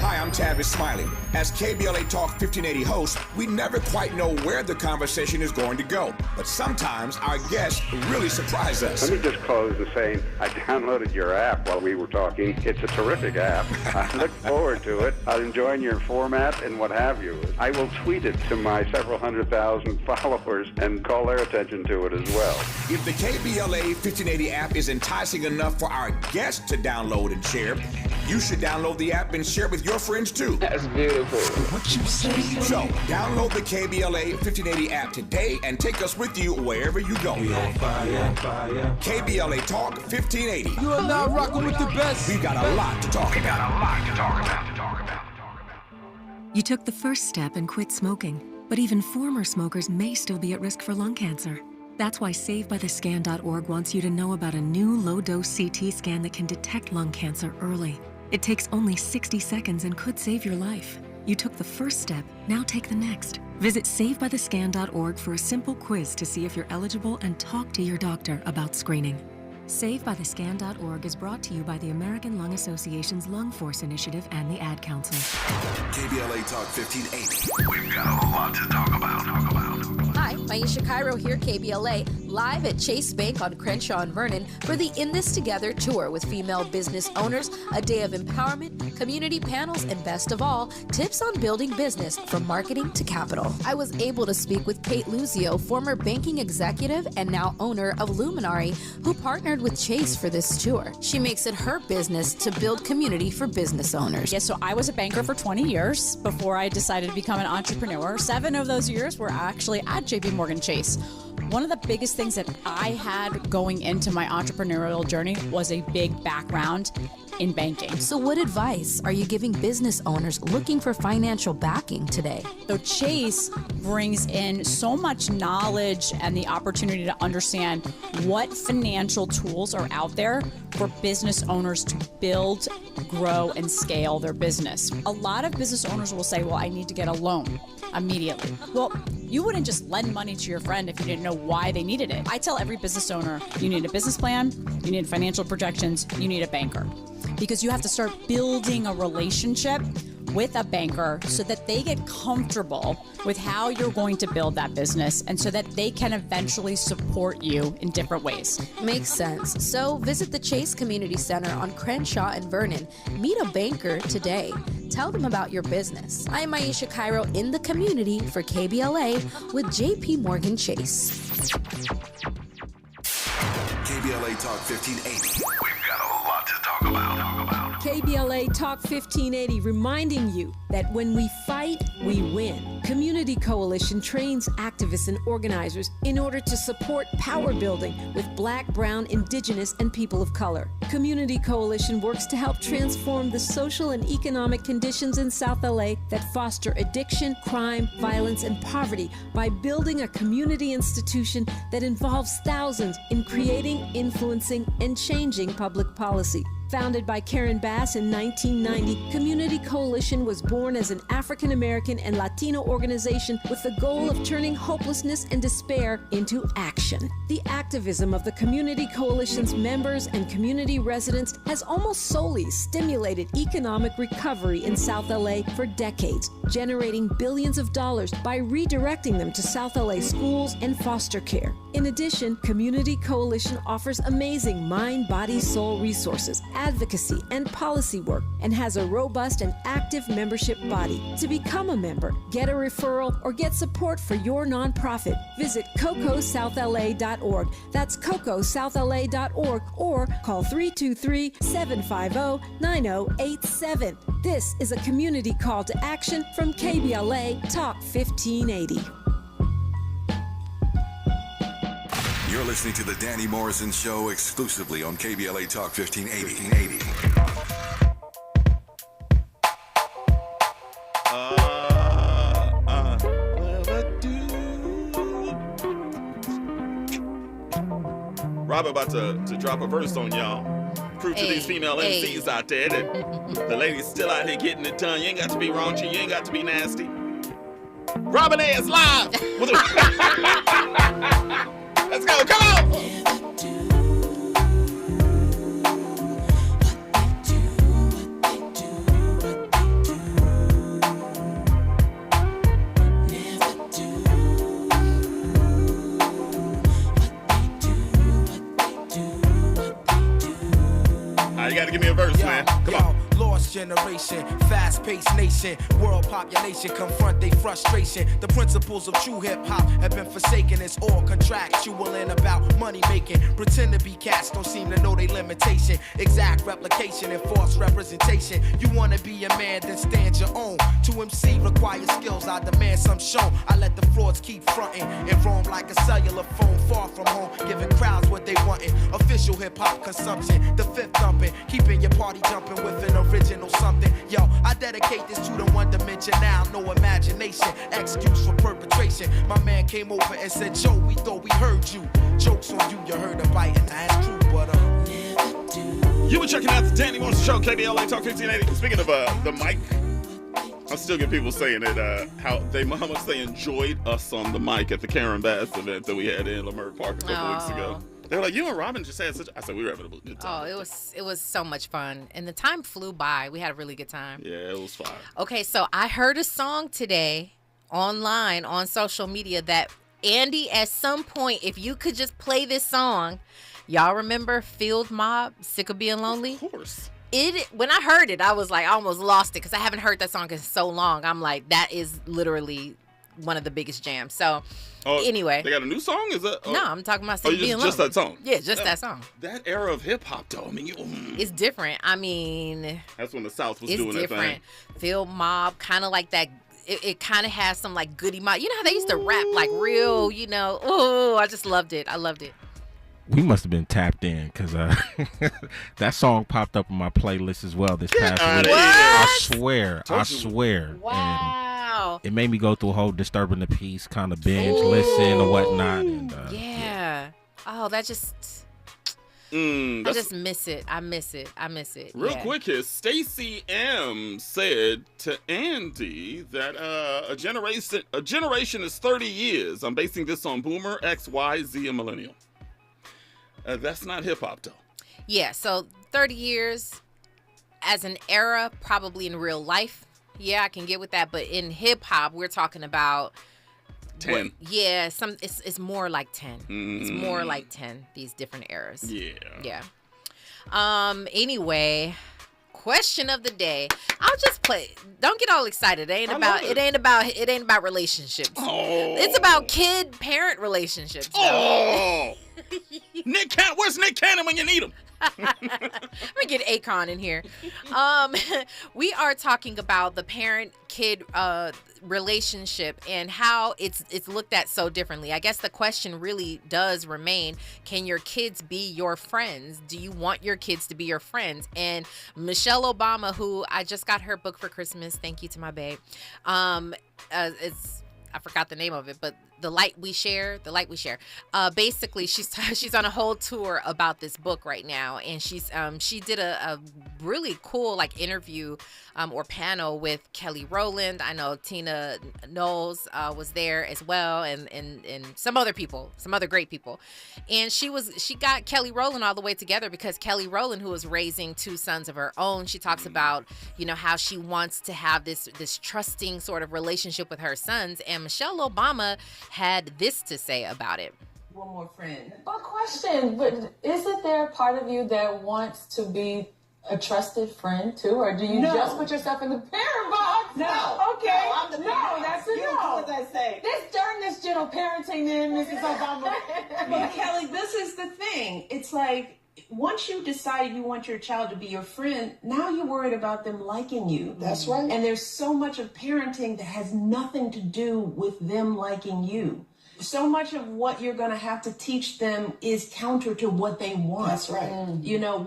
S1: Hi, I'm Tavis Smiley. As KBLA Talk 1580 host, we never quite know where the conversation is going to go. But sometimes our guests really surprise us.
S2: Let me just close with saying I downloaded your app while we were talking. It's a terrific app. I look forward to it. I'm enjoying your format and what have you. I will tweet it to my several 100,000 followers and call their attention to it as well.
S1: If the KBLA 1580 app is enticing enough for our guests to download and share, you should download the app and share with your friends too.
S6: That's beautiful.
S1: What you say? So, download the KBLA 1580 app today and take us with you wherever you go. KBLA Talk 1580.
S5: You are now rocking with the best.
S1: We got a lot to talk about.
S19: You took the first step and quit smoking, but even former smokers may still be at risk for lung cancer. That's why SaveByTheScan.org wants you to know about a new low-dose CT scan that can detect lung cancer early. It takes only 60 seconds and could save your life. You took the first step, now take the next. Visit SaveByTheScan.org for a simple quiz to see if you're eligible and talk to your doctor about screening. SaveByTheScan.org is brought to you by the American Lung Association's Lung Force Initiative and the Ad Council.
S10: KBLA Talk 1580. We've got a lot to talk about.
S3: Hi, Maisha Cairo here, KBLA, live at Chase Bank on Crenshaw and Vernon for the In This Together tour with female business owners, a day of empowerment, community panels, and best of all, tips on building business from marketing to capital. I was able to speak with Kate Luzio, former banking executive and now owner of Luminary, who partnered with Chase for this tour. She makes it her business to build community for business owners.
S20: Yes, so I was a banker for 20 years before I decided to become an entrepreneur. 7 of those years were actually at JP Morgan Chase. One of the biggest things that I had going into my entrepreneurial journey was a big background in banking.
S3: So what advice are you giving business owners looking for financial backing today?
S20: So Chase brings in so much knowledge and the opportunity to understand what financial tools are out there for business owners to build, grow, and scale their business. A lot of business owners will say, well, I need to get a loan immediately. Well, you wouldn't just lend money to your friend if you didn't know why they needed it. I tell every business owner, you need a business plan, you need financial projections, you need a banker. Because you have to start building a relationship with a banker so that they get comfortable with how you're going to build that business and so that they can eventually support you in different ways.
S3: Makes sense. So visit the Chase Community Center on Crenshaw and Vernon. Meet a banker today. Tell them about your business. I'm Maisha Cairo in the community for KBLA with JP Morgan Chase.
S10: KBLA Talk 1580. We've got a lot to talk about.
S21: KBLA Talk 1580 reminding you that when we fight, we win. Community Coalition trains activists and organizers in order to support power building with Black, Brown, Indigenous, and people of color. Community Coalition works to help transform the social and economic conditions in South LA that foster addiction, crime, violence, and poverty by building a community institution that involves thousands in creating, influencing, and changing public policy. Founded by Karen Bass in 1990, Community Coalition was born as an African American and Latino organization with the goal of turning hopelessness and despair into action. The activism of the Community Coalition's members and community residents has almost solely stimulated economic recovery in South LA for decades, generating billions of dollars by redirecting them to South LA schools and foster care. In addition, Community Coalition offers amazing mind, body, soul resources, advocacy, and policy work, and has a robust and active membership body. To become a member, get a referral, or get support for your nonprofit, visit CocoSouthLA.org. That's CocoSouthLA.org, or call 323-750-9087. This is a community call to action from KBLA Talk 1580.
S10: You're listening to the Danny Morrison Show exclusively on KBLA Talk 1580.
S8: Robert about to drop a verse on y'all. Prove to these female MCs out there that the ladies still out here getting it done. You ain't got to be raunchy. You ain't got to be nasty. Robin A is live. Let's go. Come on. You gotta give me a verse, man. Come on.
S4: Lost generation, fast-paced nation, world population confront their frustration. The principles of true hip-hop have been forsaken. It's all contractual and about money making. Pretend to be cats, don't seem to know their limitation. Exact replication and false representation. You wanna be a man, then stand your own. To MC requires skills, I demand some shown. I let the frauds keep fronting and roam like a cellular phone far from home, giving crowds what they wantin'. Official hip-hop consumption, the fifth thumping, keeping your party jumping with an original something. Yo, I dedicate this to the one dimension now, no imagination, excuse for perpetration. My man came over and said, Joe, we thought we heard you. Jokes on you, you heard a bite, and that's true, but
S8: You were checking out the Danny Morrison Show, KBLA Talk 1580. Speaking of the mic, I still get people saying that how much they enjoyed us on the mic at the Karen Bass event that we had in Leimert Park a couple weeks ago. They were like, you and Robin just had such. I said, we were having a good time.
S3: Oh, it was so much fun. And the time flew by. We had a really good time.
S8: Yeah, it was fun.
S3: Okay, so I heard a song today online on social media that, Andy, at some point, if you could just play this song, y'all remember Field Mob, Sick of Being Lonely?
S8: Of course.
S3: When I heard it, I was like, I almost lost it because I haven't heard that song in so long. I'm like, that is literally one of the biggest jams. So anyway,
S8: they got a new song? Is that?
S3: No, I'm talking about Sick of Being Lonely.
S8: Just that song?
S3: Yeah, just that song.
S8: That era of hip hop, though. I mean,
S3: it's different. I mean,
S8: that's when the South was doing that thing.
S3: Field Mob, kind of like that. It kind of has some like Goody Mob. You know how they used to rap like real, you know? Oh, I just loved it. I loved it.
S22: We must have been tapped in because that song popped up on my playlist as well this past week. I swear.
S3: Wow.
S22: And it made me go through a whole Disturbing the Peace kind of binge, listen or whatnot. And,
S3: yeah. Oh, that just... I just miss it. I miss it.
S8: Real quick here, Stacey M said to Andy that a generation is 30 years. I'm basing this on Boomer, X, Y, Z, and Millennial. That's not hip hop though.
S3: Yeah, so 30 years as an era, probably in real life. Yeah, I can get with that. But in hip hop, we're talking about
S8: 10.
S3: It's more like 10. It's more like 10. These different eras. Yeah. Anyway, question of the day. I'll just play. Don't get all excited. It ain't about relationships.
S8: Oh.
S3: It's about kid-parent relationships.
S8: Oh. Where's Nick Cannon when you need him?
S3: Let me get Akon in here. We are talking about the parent-kid relationship and how it's looked at so differently. I guess the question really does remain, can your kids be your friends? Do you want your kids to be your friends? And Michelle Obama, who I just got her book for Christmas, thank you to my babe, I forgot the name of it, but The Light We Share. Basically, she's on a whole tour about this book right now, and she did a really cool like interview or panel with Kelly Rowland. I know Tina Knowles was there as well, and some other people, some other great people. And she got Kelly Rowland all the way together because Kelly Rowland, who was raising two sons of her own, she talks about, you know, how she wants to have this trusting sort of relationship with her sons. And Michelle Obama had this to say about it.
S23: One more friend. But question, but isn't there a part of you that wants to be a trusted friend too, or do you just put yourself in the parent box?
S5: No.
S23: Okay.
S5: No,
S23: that's a
S5: you
S23: no.
S5: do as I say.
S23: During this gentle parenting then, Mrs. Obama.
S24: But Kelly, this is the thing. It's like, once you decide you want your child to be your friend, now you're worried about them liking you.
S5: That's right.
S24: And there's so much of parenting that has nothing to do with them liking you. so much of what you're going to have to teach them is counter to what they want.
S5: That's right.
S24: You know,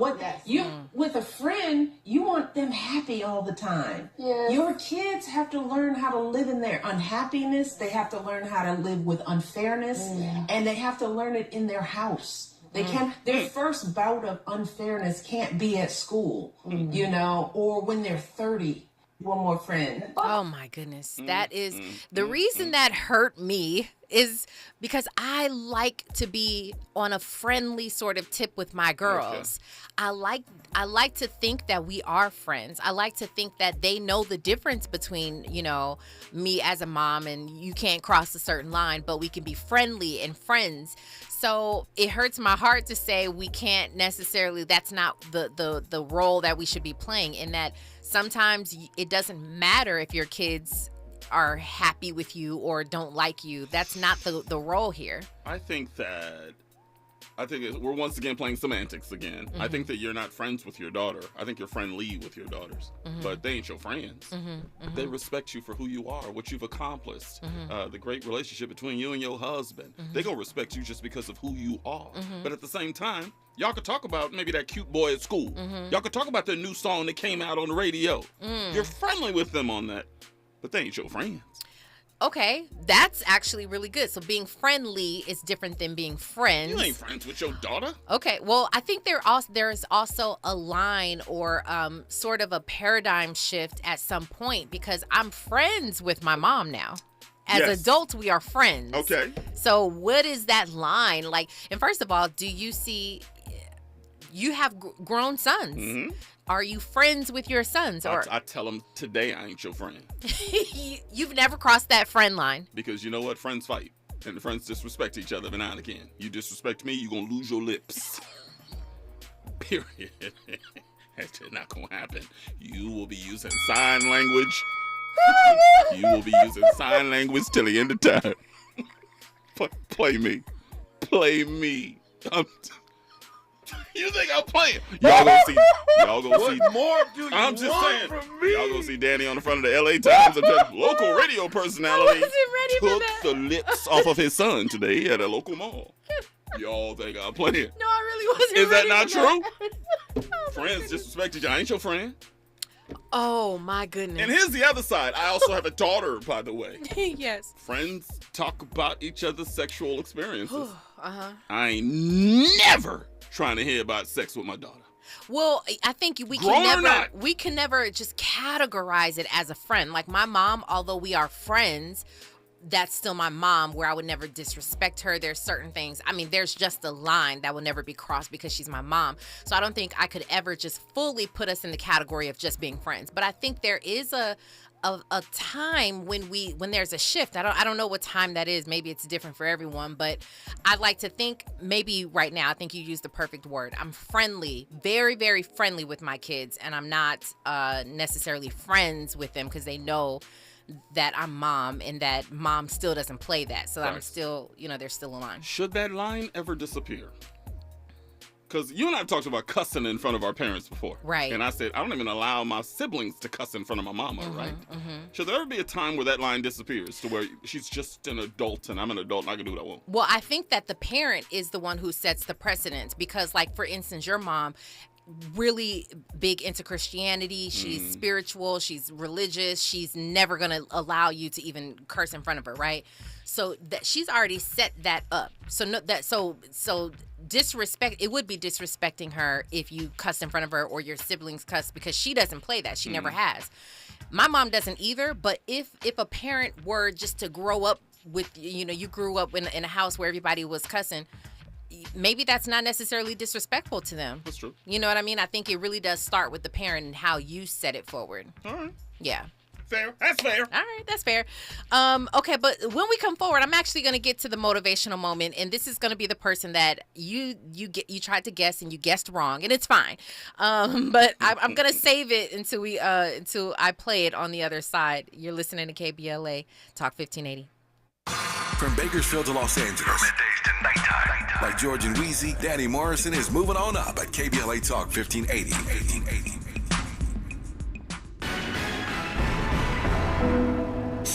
S24: with a friend, you want them happy all the time.
S23: Yes.
S24: Your kids have to learn how to live in their unhappiness. They have to learn how to live with unfairness, and they have to learn it in their house. They can't, their first bout of unfairness can't be at school, you know, or when they're 30. One more friend.
S3: Oh my goodness. That is the reason that hurt me is because I like to be on a friendly sort of tip with my girls. Okay. I like to think that we are friends. I like to think that they know the difference between, you know, me as a mom and you can't cross a certain line, but we can be friendly and friends. So it hurts my heart to say we can't necessarily, that's not the role that we should be playing, in that sometimes it doesn't matter if your kids are happy with you or don't like you. That's not the role here.
S8: I think we're once again playing semantics again. I think that you're not friends with your daughter. I think you're friendly with your daughters, but they ain't your friends. They respect you for who you are, what you've accomplished, the great relationship between you and your husband. They gonna respect you just because of who you are. But at the same time, y'all could talk about maybe that cute boy at school. Y'all could talk about the new song that came out on the radio. You're friendly with them on that, but they ain't your friends.
S3: Okay, that's actually really good. So being friendly is different than being friends.
S8: You ain't friends with your daughter.
S3: Okay, well, I think there's also a line or sort of a paradigm shift at some point, because I'm friends with my mom now. As adults, we are friends. Okay. So what is that line like? And first of all, do you see, you have grown sons. Are you friends with your sons? Or
S8: I tell them today I ain't your friend.
S3: You've never crossed that friend line.
S8: Because you know what? Friends fight. And the friends disrespect each other every now and again. You disrespect me, you're going to lose your lips. Period. That's just not going to happen. You will be using sign language. You will be using sign language till the end of time. Play me. Play me. You think I'm playing? Y'all gonna see.
S16: What more do you
S8: I'm just
S16: want
S8: saying.
S16: from me?
S8: Y'all gonna see Danny on the front of the LA Times. A local radio personality took the lips off of his son today at a local mall. Y'all think I'm playing?
S3: No, I really wasn't.
S8: Is that not
S3: true?
S8: Friends disrespect each other. I ain't your friend.
S3: Oh my goodness.
S8: And here's the other side. I also have a daughter, by the way.
S3: Yes.
S8: Friends talk about each other's sexual experiences.
S3: Uh-huh.
S8: I ain't never trying to hear about sex with my daughter.
S3: Well, I think we can never just categorize it as a friend. Like my mom, although we are friends, that's still my mom, where I would never disrespect her. There's certain things. I mean, there's just a line that will never be crossed because she's my mom. So I don't think I could ever just fully put us in the category of just being friends. But I think there is a time when there's a shift. I don't know what time that is. Maybe it's different for everyone, but I'd like to think maybe right now, I think you used the perfect word. I'm friendly, very, very friendly with my kids, and I'm not necessarily friends with them because they know that I'm mom and that mom still doesn't play that. So I'm still, there's still a line.
S8: Should that line ever disappear? Because you and I have talked about cussing in front of our parents before.
S3: Right.
S8: And I said, I don't even allow my siblings to cuss in front of my mama, right? Should there ever be a time where that line disappears to where she's just an adult and I'm an adult and I can do what I want?
S3: Well, I think that the parent is the one who sets the precedent because, like, for instance, your mom, really big into Christianity. She's spiritual. She's religious. She's never going to allow you to even curse in front of her, right? So that she's already set that up. So disrespect, it would be disrespecting her if you cuss in front of her or your siblings cuss because she doesn't play that. She never has. My mom doesn't either, but if a parent were just to grow up with, you grew up in a house where everybody was cussing, maybe that's not necessarily disrespectful to them.
S8: That's true.
S3: You know what I mean? I think it really does start with the parent and how you set it forward.
S8: All right.
S3: Yeah.
S8: Fair. That's fair.
S3: All right, that's fair. Okay, but when we come forward, I'm actually going to get to the motivational moment, and this is going to be the person that you tried to guess and you guessed wrong, and it's fine. But I'm going to save it until I play it on the other side. You're listening to KBLA Talk 1580.
S10: From Bakersfield to Los Angeles. From middays to nighttime. Like George and Weezy, Danny Morrison is moving on up at KBLA Talk 1580.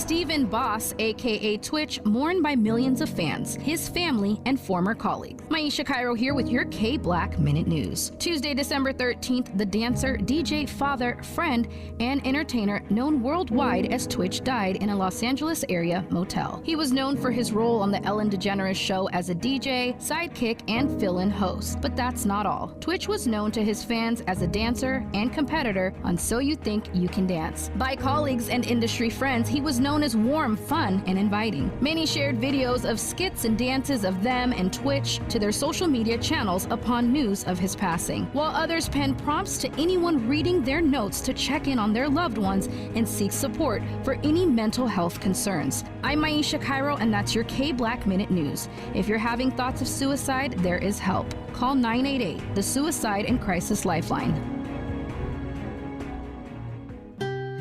S7: Stephen Boss, aka Twitch, mourned by millions of fans, his family, and former colleagues. Maisha Cairo here with your K-Black Minute News. Tuesday, December 13th, the dancer, DJ, father, friend, and entertainer known worldwide as Twitch died in a Los Angeles area motel. He was known for his role on the Ellen DeGeneres show as a DJ, sidekick, and fill-in host. But that's not all. Twitch was known to his fans as a dancer and competitor on So You Think You Can Dance. By colleagues and industry friends, he was known as warm, fun, and inviting. Many shared videos of skits and dances of them and Twitch to their social media channels upon news of his passing, while others penned prompts to anyone reading their notes to check in on their loved ones and seek support for any mental health concerns. I'm Maisha Cairo, and that's your K-Black Minute News. If you're having thoughts of suicide, there is help. Call 988, the Suicide and Crisis Lifeline.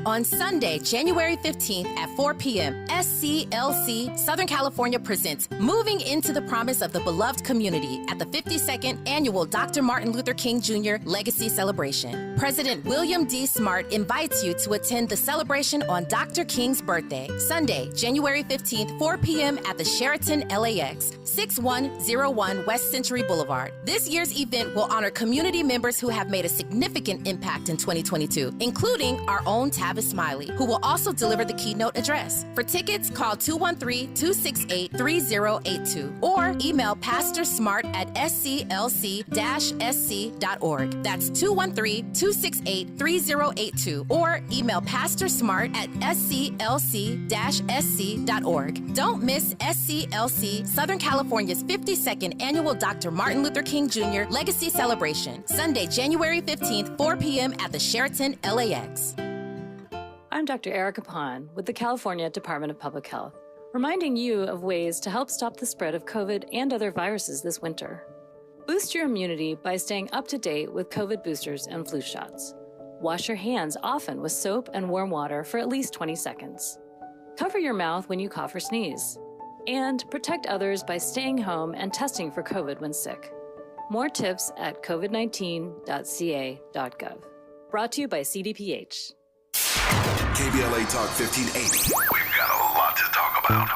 S3: On Sunday, January 15th at 4 p.m., SCLC Southern California presents Moving into the Promise of the Beloved Community at the 52nd Annual Dr. Martin Luther King Jr. Legacy Celebration. President William D. Smart invites you to attend the celebration on Dr. King's birthday, Sunday, January 15th, 4 p.m. at the Sheraton LAX, 6101 West Century Boulevard. This year's event will honor community members who have made a significant impact in 2022, including our own Tavis Smiley, who will also deliver the keynote address. For tickets, call 213-268-3082 or email pastorsmart@sclc-sc.org. That's 213-268-3082 or email pastorsmart@sclc-sc.org. Don't miss SCLC Southern California's 52nd Annual Dr. Martin Luther King Jr. Legacy Celebration, Sunday, January 15th, 4 p.m. at the Sheraton LAX.
S9: I'm Dr. Erica Pond with the California Department of Public Health, reminding you of ways to help stop the spread of COVID and other viruses this winter. Boost your immunity by staying up to date with COVID boosters and flu shots. Wash your hands often with soap and warm water for at least 20 seconds. Cover your mouth when you cough or sneeze. And protect others by staying home and testing for COVID when sick. More tips at covid19.ca.gov. Brought to you by CDPH.
S10: KBLA Talk 1580. We've got a lot to talk about.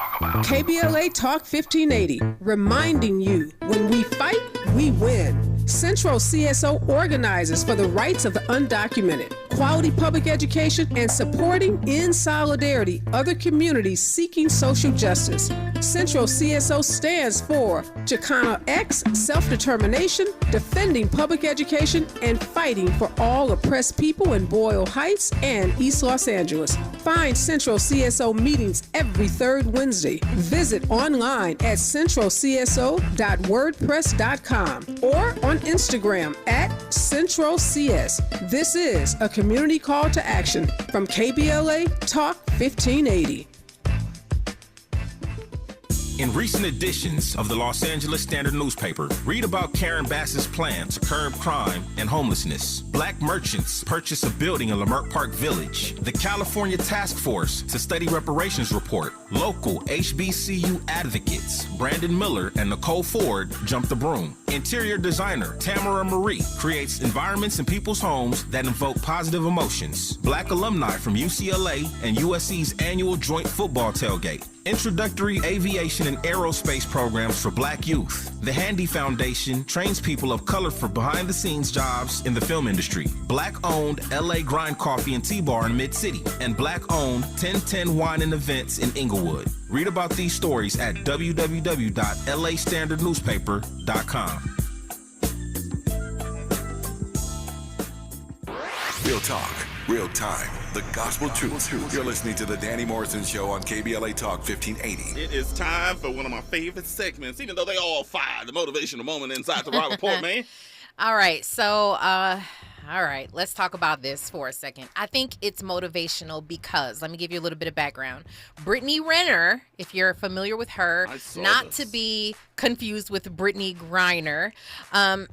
S11: KBLA Talk 1580, reminding you, when we fight, we win. Central CSO organizes for the rights of the undocumented, quality public education, and supporting in solidarity other communities seeking social justice. Central CSO stands for Chicano X, self-determination, defending public education, and fighting for all oppressed people in Boyle Heights and East Los Angeles. Find Central CSO meetings every third Wednesday. Visit online at centralcso.wordpress.com or on Instagram at CentralCS. This is a community call to action from KBLA Talk 1580.
S12: In recent editions of the Los Angeles Standard newspaper, read about Karen Bass's plan to curb crime and homelessness. Black merchants purchase a building in Leimert Park Village. The California Task Force to study reparations report. Local HBCU advocates Brandon Miller and Nicole Ford jump the broom. Interior designer Tamara Marie creates environments in people's homes that invoke positive emotions. Black alumni from UCLA and USC's annual joint football tailgate. Introductory aviation and aerospace programs for Black youth. The Handy Foundation trains people of color for behind-the-scenes jobs in the film industry. Black-owned LA Grind Coffee and Tea Bar in Mid-City. And Black-owned 1010 Wine and Events in Inglewood. Read about these stories at www.lastandardnewspaper.com.
S10: Real talk, real time, the gospel truth. You're listening to the Danny Morrison Show on KBLA Talk 1580.
S8: It is time for one of my favorite segments, even though they all fire, the motivational moment inside the Raw Report, man.
S3: All right, so all right, let's talk about this for a second. I think it's motivational because, let me give you a little bit of background. Brittany Renner, if you're familiar with her, not to be confused with Brittany Griner. I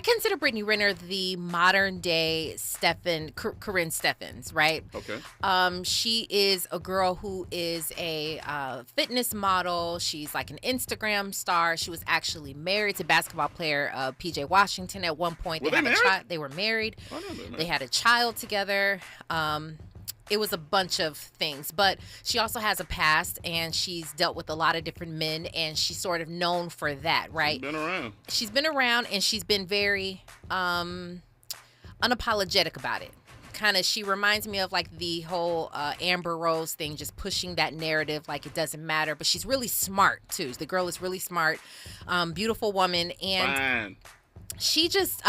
S3: consider Brittany Renner the modern day Corinne Steffens, right?
S8: Okay.
S3: She is a girl who is a fitness model. She's like an Instagram star. She was actually married to basketball player PJ Washington at one point. They were married. They had a child together. it was a bunch of things, but she also has a past, and she's dealt with a lot of different men, and she's sort of known for that, right? She's been around, and she's been very unapologetic about it. Kind of, she reminds me of like the whole Amber Rose thing, just pushing that narrative like it doesn't matter. But she's really smart too. The girl is really smart, beautiful woman, and she just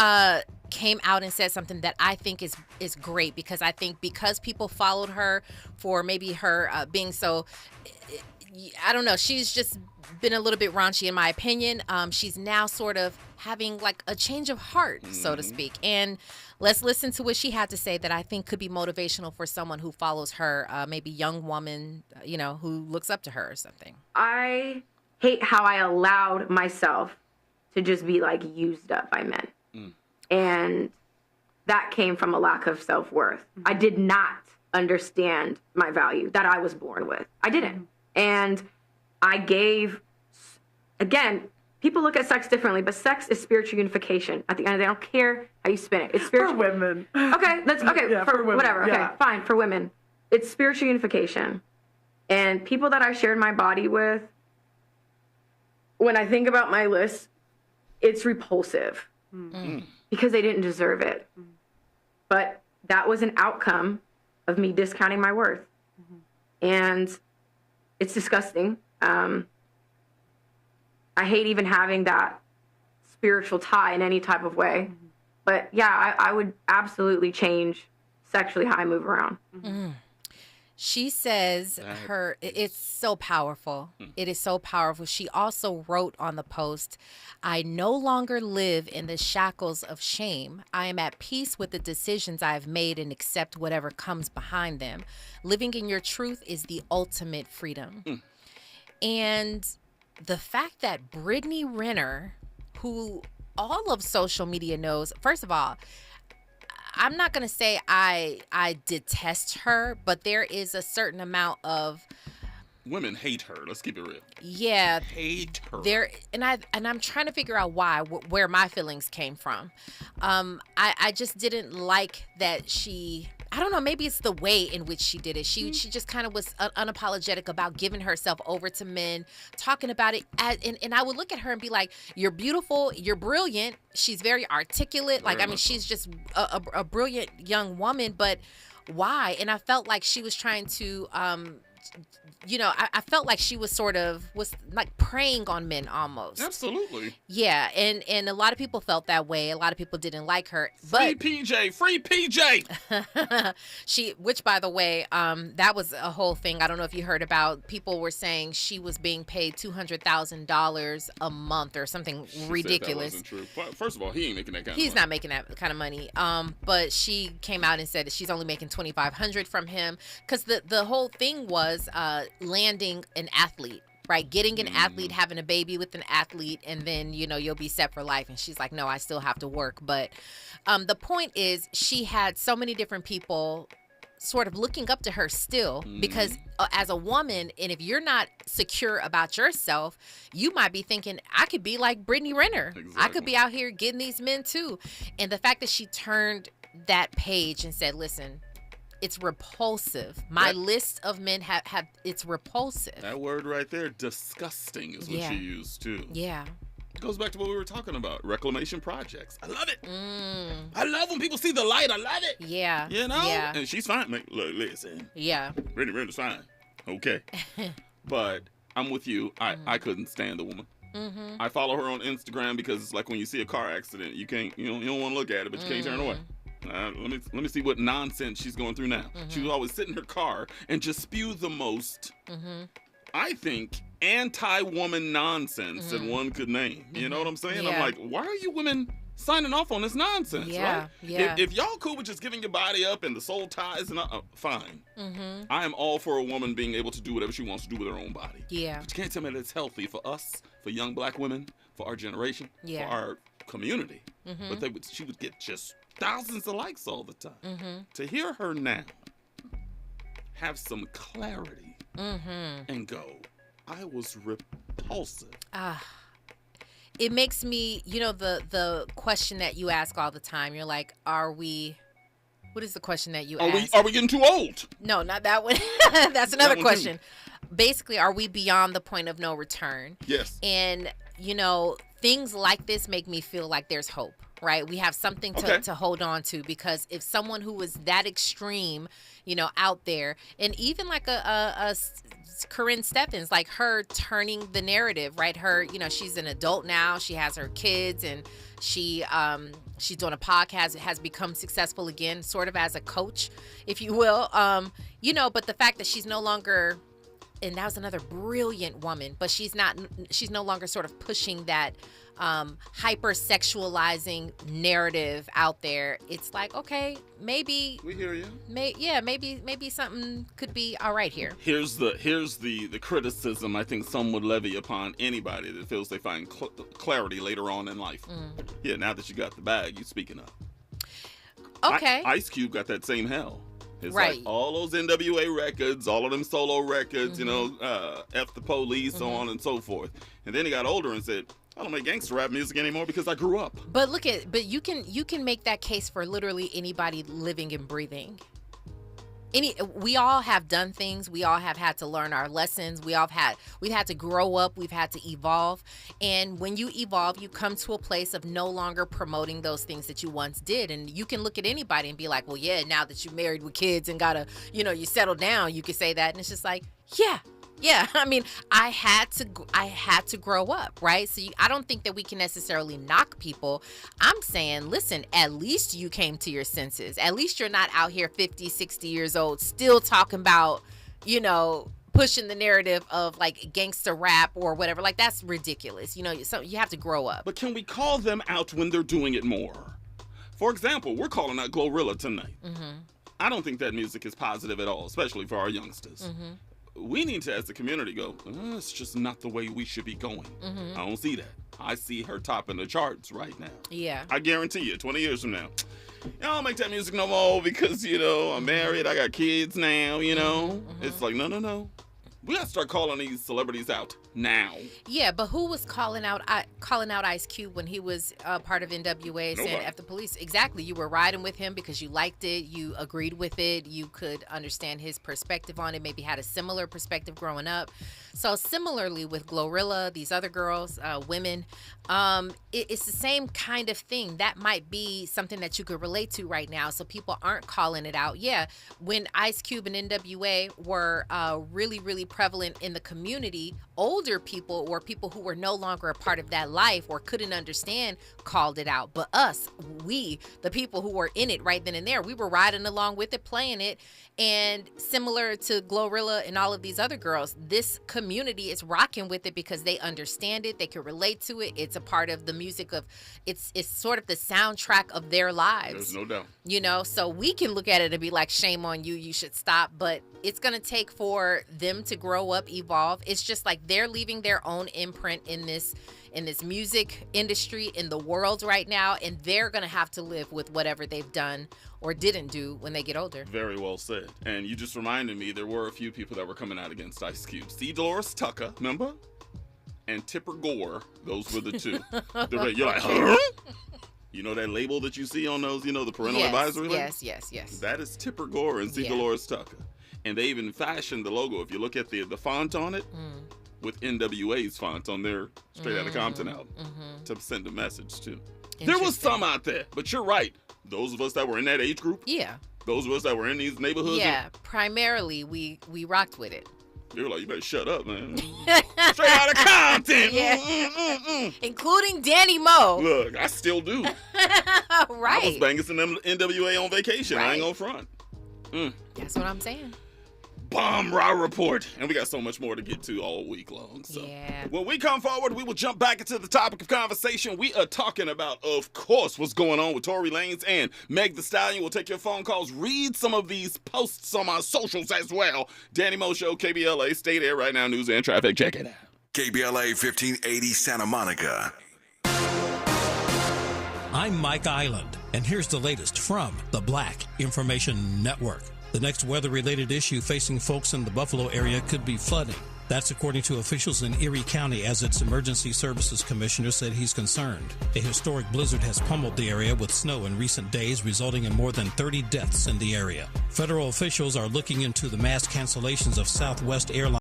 S3: came out and said something that I think is great, because I think because people followed her for maybe her being so, I don't know, she's just been a little bit raunchy in my opinion. She's now sort of having like a change of heart, so to speak. And let's listen to what she had to say that I think could be motivational for someone who follows her, maybe young woman, who looks up to her or something.
S13: I hate how I allowed myself to just be like used up by men. And that came from a lack of self-worth. I did not understand my value that I was born with. I didn't. And I gave, again, people look at sex differently, but sex is spiritual unification. At the end of the day, I don't care how you spin it. It's spiritual.
S14: For women.
S13: Okay,
S14: Yeah,
S13: for
S14: women.
S13: whatever. Okay,
S14: Yeah.
S13: fine, for women. It's spiritual unification. And people that I shared my body with, when I think about my list, it's repulsive. Because they didn't deserve it. But that was an outcome of me discounting my worth. And it's disgusting. I hate even having that spiritual tie in any type of way. But yeah, I would absolutely change sexually how I move around.
S3: She says it's so powerful. It is so powerful. She also wrote on the post, I no longer live in the shackles of shame. I am at peace with the decisions I have made and accept whatever comes behind them. Living in your truth is the ultimate freedom. And the fact that Brittany Renner, who all of social media knows, first of all, I'm not going to say I detest her, but there is a certain amount of
S8: women hate her. Let's keep it real.
S3: Yeah,
S8: hate her.
S3: There, and I'm trying to figure out why, where my feelings came from. I just didn't like that she. I don't know, maybe it's the way in which she did it. She just kind of was unapologetic about giving herself over to men, talking about it. And I would look at her and be like, you're beautiful, you're brilliant. She's very articulate. Like, I mean, she's just a brilliant young woman, but why? And I felt like she was trying to, I felt like she was was like preying on men almost.
S8: Absolutely.
S3: Yeah, and a lot of people felt that way. A lot of people didn't like her.
S8: Free PJ.
S3: Which by the way, that was a whole thing. I don't know if you heard about. People were saying she was being paid $200,000 a month or something ridiculous.
S8: That wasn't true. First of all, he ain't making that kind of money.
S3: He's not making that kind of money. But she came out and said that she's only making $2,500 from him, because the whole thing was landing an athlete, right? Getting an athlete, having a baby with an athlete, and then, you'll be set for life. And she's like, no, I still have to work. But the point is, she had so many different people sort of looking up to her still, because as a woman, and if you're not secure about yourself, you might be thinking, I could be like Brittany Renner. Exactly. I could be out here getting these men too. And the fact that she turned that page and said, listen, it's repulsive. My list of men have it's repulsive.
S8: That word right there, disgusting, is what she used too.
S3: Yeah.
S8: It goes back to what we were talking about, reclamation projects. I love it. I love when people see the light. I love it.
S3: Yeah.
S8: Yeah. And she's fine. Like, look, listen.
S3: Yeah.
S8: Brittany Renner's fine. Okay. But I'm with you. I couldn't stand the woman. I follow her on Instagram because it's like when you see a car accident, you don't want to look at it, but you can't turn away. Let me see what nonsense she's going through now. She would always sit in her car and just spew the most, I think, anti-woman nonsense that one could name. You know what I'm saying?
S3: Yeah.
S8: I'm like, why are you women signing off on this nonsense, right?
S3: Yeah.
S8: If y'all cool with just giving your body up and the soul ties and fine. I am all for a woman being able to do whatever she wants to do with her own body.
S3: Yeah.
S8: But you can't tell me that it's healthy for us, for young black women, for our generation, for our community. But she would get just thousands of likes all the time. To hear her now have some clarity and go, I was repulsive.
S3: It makes me, the question that you ask all the time, you're like, what What is the question that you
S8: asked?
S3: Are
S8: we getting too old?
S3: No, not that one. That's another question. Basically, are we beyond the point of no return?
S8: Yes.
S3: And, things like this make me feel like there's hope, right? We have something to hold on to, because if someone who was that extreme, out there, and even like a Corinne Steffens, like her turning the narrative, right? Her, she's an adult now. She has her kids, and she's doing a podcast. It has become successful again, sort of as a coach, if you will. But the fact that she's no longer, and that was another brilliant woman, but she's no longer sort of pushing that hyper-sexualizing narrative out there. It's like, okay, maybe
S8: we hear you.
S3: Maybe something could be all right here.
S8: Here's the criticism I think some would levy upon anybody that feels they find clarity later on in life. Yeah, now that you got the bag, you speaking up.
S3: Okay.
S8: Ice Cube got that same hell. It's
S3: right.
S8: Like all those NWA records, all of them solo records, F the Police, so on and so forth. And then he got older and said, I don't make gangster rap music anymore because I grew up.
S3: But you can make that case for literally anybody living and breathing. We all have done things. We all have had to learn our lessons. We've had to grow up. We've had to evolve. And when you evolve, you come to a place of no longer promoting those things that you once did. And you can look at anybody and be like, well, yeah, now that you're married with kids and you settled down, you can say that. And it's just like, yeah. I mean, I had to grow up, right? So I don't think that we can necessarily knock people. I'm saying, listen, at least you came to your senses. At least you're not out here 50, 60 years old still talking about, pushing the narrative of like gangster rap or whatever. Like, that's ridiculous. So you have to grow up.
S8: But can we call them out when they're doing it more? For example, we're calling out Glorilla tonight. Mm-hmm. I don't think that music is positive at all, especially for our youngsters. Mm-hmm. We need to, as a community, go, it's just not the way we should be going. Mm-hmm. I don't see that. I see her topping the charts right now.
S3: Yeah.
S8: I guarantee you, 20 years from now, I don't make that music no more because, I'm married, I got kids now, Mm-hmm. It's like, no. We got to start calling these celebrities out now.
S3: Yeah, but who was calling out Ice Cube when he was part of NWA saying F the Police? Exactly. You were riding with him because you liked it. You agreed with it. You could understand his perspective on it, maybe had a similar perspective growing up. So similarly with Glorilla, these other girls, women, it's the same kind of thing. That might be something that you could relate to right now. So people aren't calling it out. Yeah, when Ice Cube and NWA were really, really prevalent in the community, older people or people who were no longer a part of that life or couldn't understand called it out. But us, the people who were in it right then and there, we were riding along with it, playing it. And similar to Glorilla and all of these other girls, this community is rocking with it because they understand it. They can relate to it. It's a part of the music of, it's sort of the soundtrack of their lives.
S8: There's no doubt.
S3: So we can look at it and be like, shame on you, you should stop. But it's going to take for them to grow up, evolve. It's just like they're leaving their own imprint in this music industry, in the world right now, and they're going to have to live with whatever they've done or didn't do when they get older.
S8: Very well said. And you just reminded me there were a few people that were coming out against Ice Cube. C. Dolores Tucker, remember? And Tipper Gore. Those were the two. You're like, huh? You know that label that you see on those, the parental advisory label?
S3: Yes.
S8: That is Tipper Gore and C. Dolores Tucker. And they even fashioned the logo. If you look at the font on it, with NWA's font on their Straight Outta Compton album to send a message to. There was some out there, but you're right. Those of us that were in that age group, those of us that were in these neighborhoods,
S3: primarily we rocked with it.
S8: They were like, you better shut up, man. Straight Outta Compton,
S3: including Danny Mo.
S8: Look, I still do.
S3: Right.
S8: I was banging some NWA on vacation.
S3: Right.
S8: I ain't gonna front.
S3: That's what I'm saying.
S8: Bomb Raw Report. And we got so much more to get to all week long. So when we come forward, we will jump back into the topic of conversation. We are talking about, of course, what's going on with Tory Lanez and Meg Thee Stallion. We'll take your phone calls, read some of these posts on my socials as well. Danny Mo Show, KBLA. Stay there right now. News and traffic. Check it out.
S10: KBLA 1580 Santa Monica.
S14: I'm Mike Island, and here's the latest from the Black Information Network. The next weather-related issue facing folks in the Buffalo area could be flooding. That's according to officials in Erie County, as its emergency services commissioner said he's concerned. A historic blizzard has pummeled the area with snow in recent days, resulting in more than 30 deaths in the area. Federal officials are looking into the mass cancellations of Southwest Airlines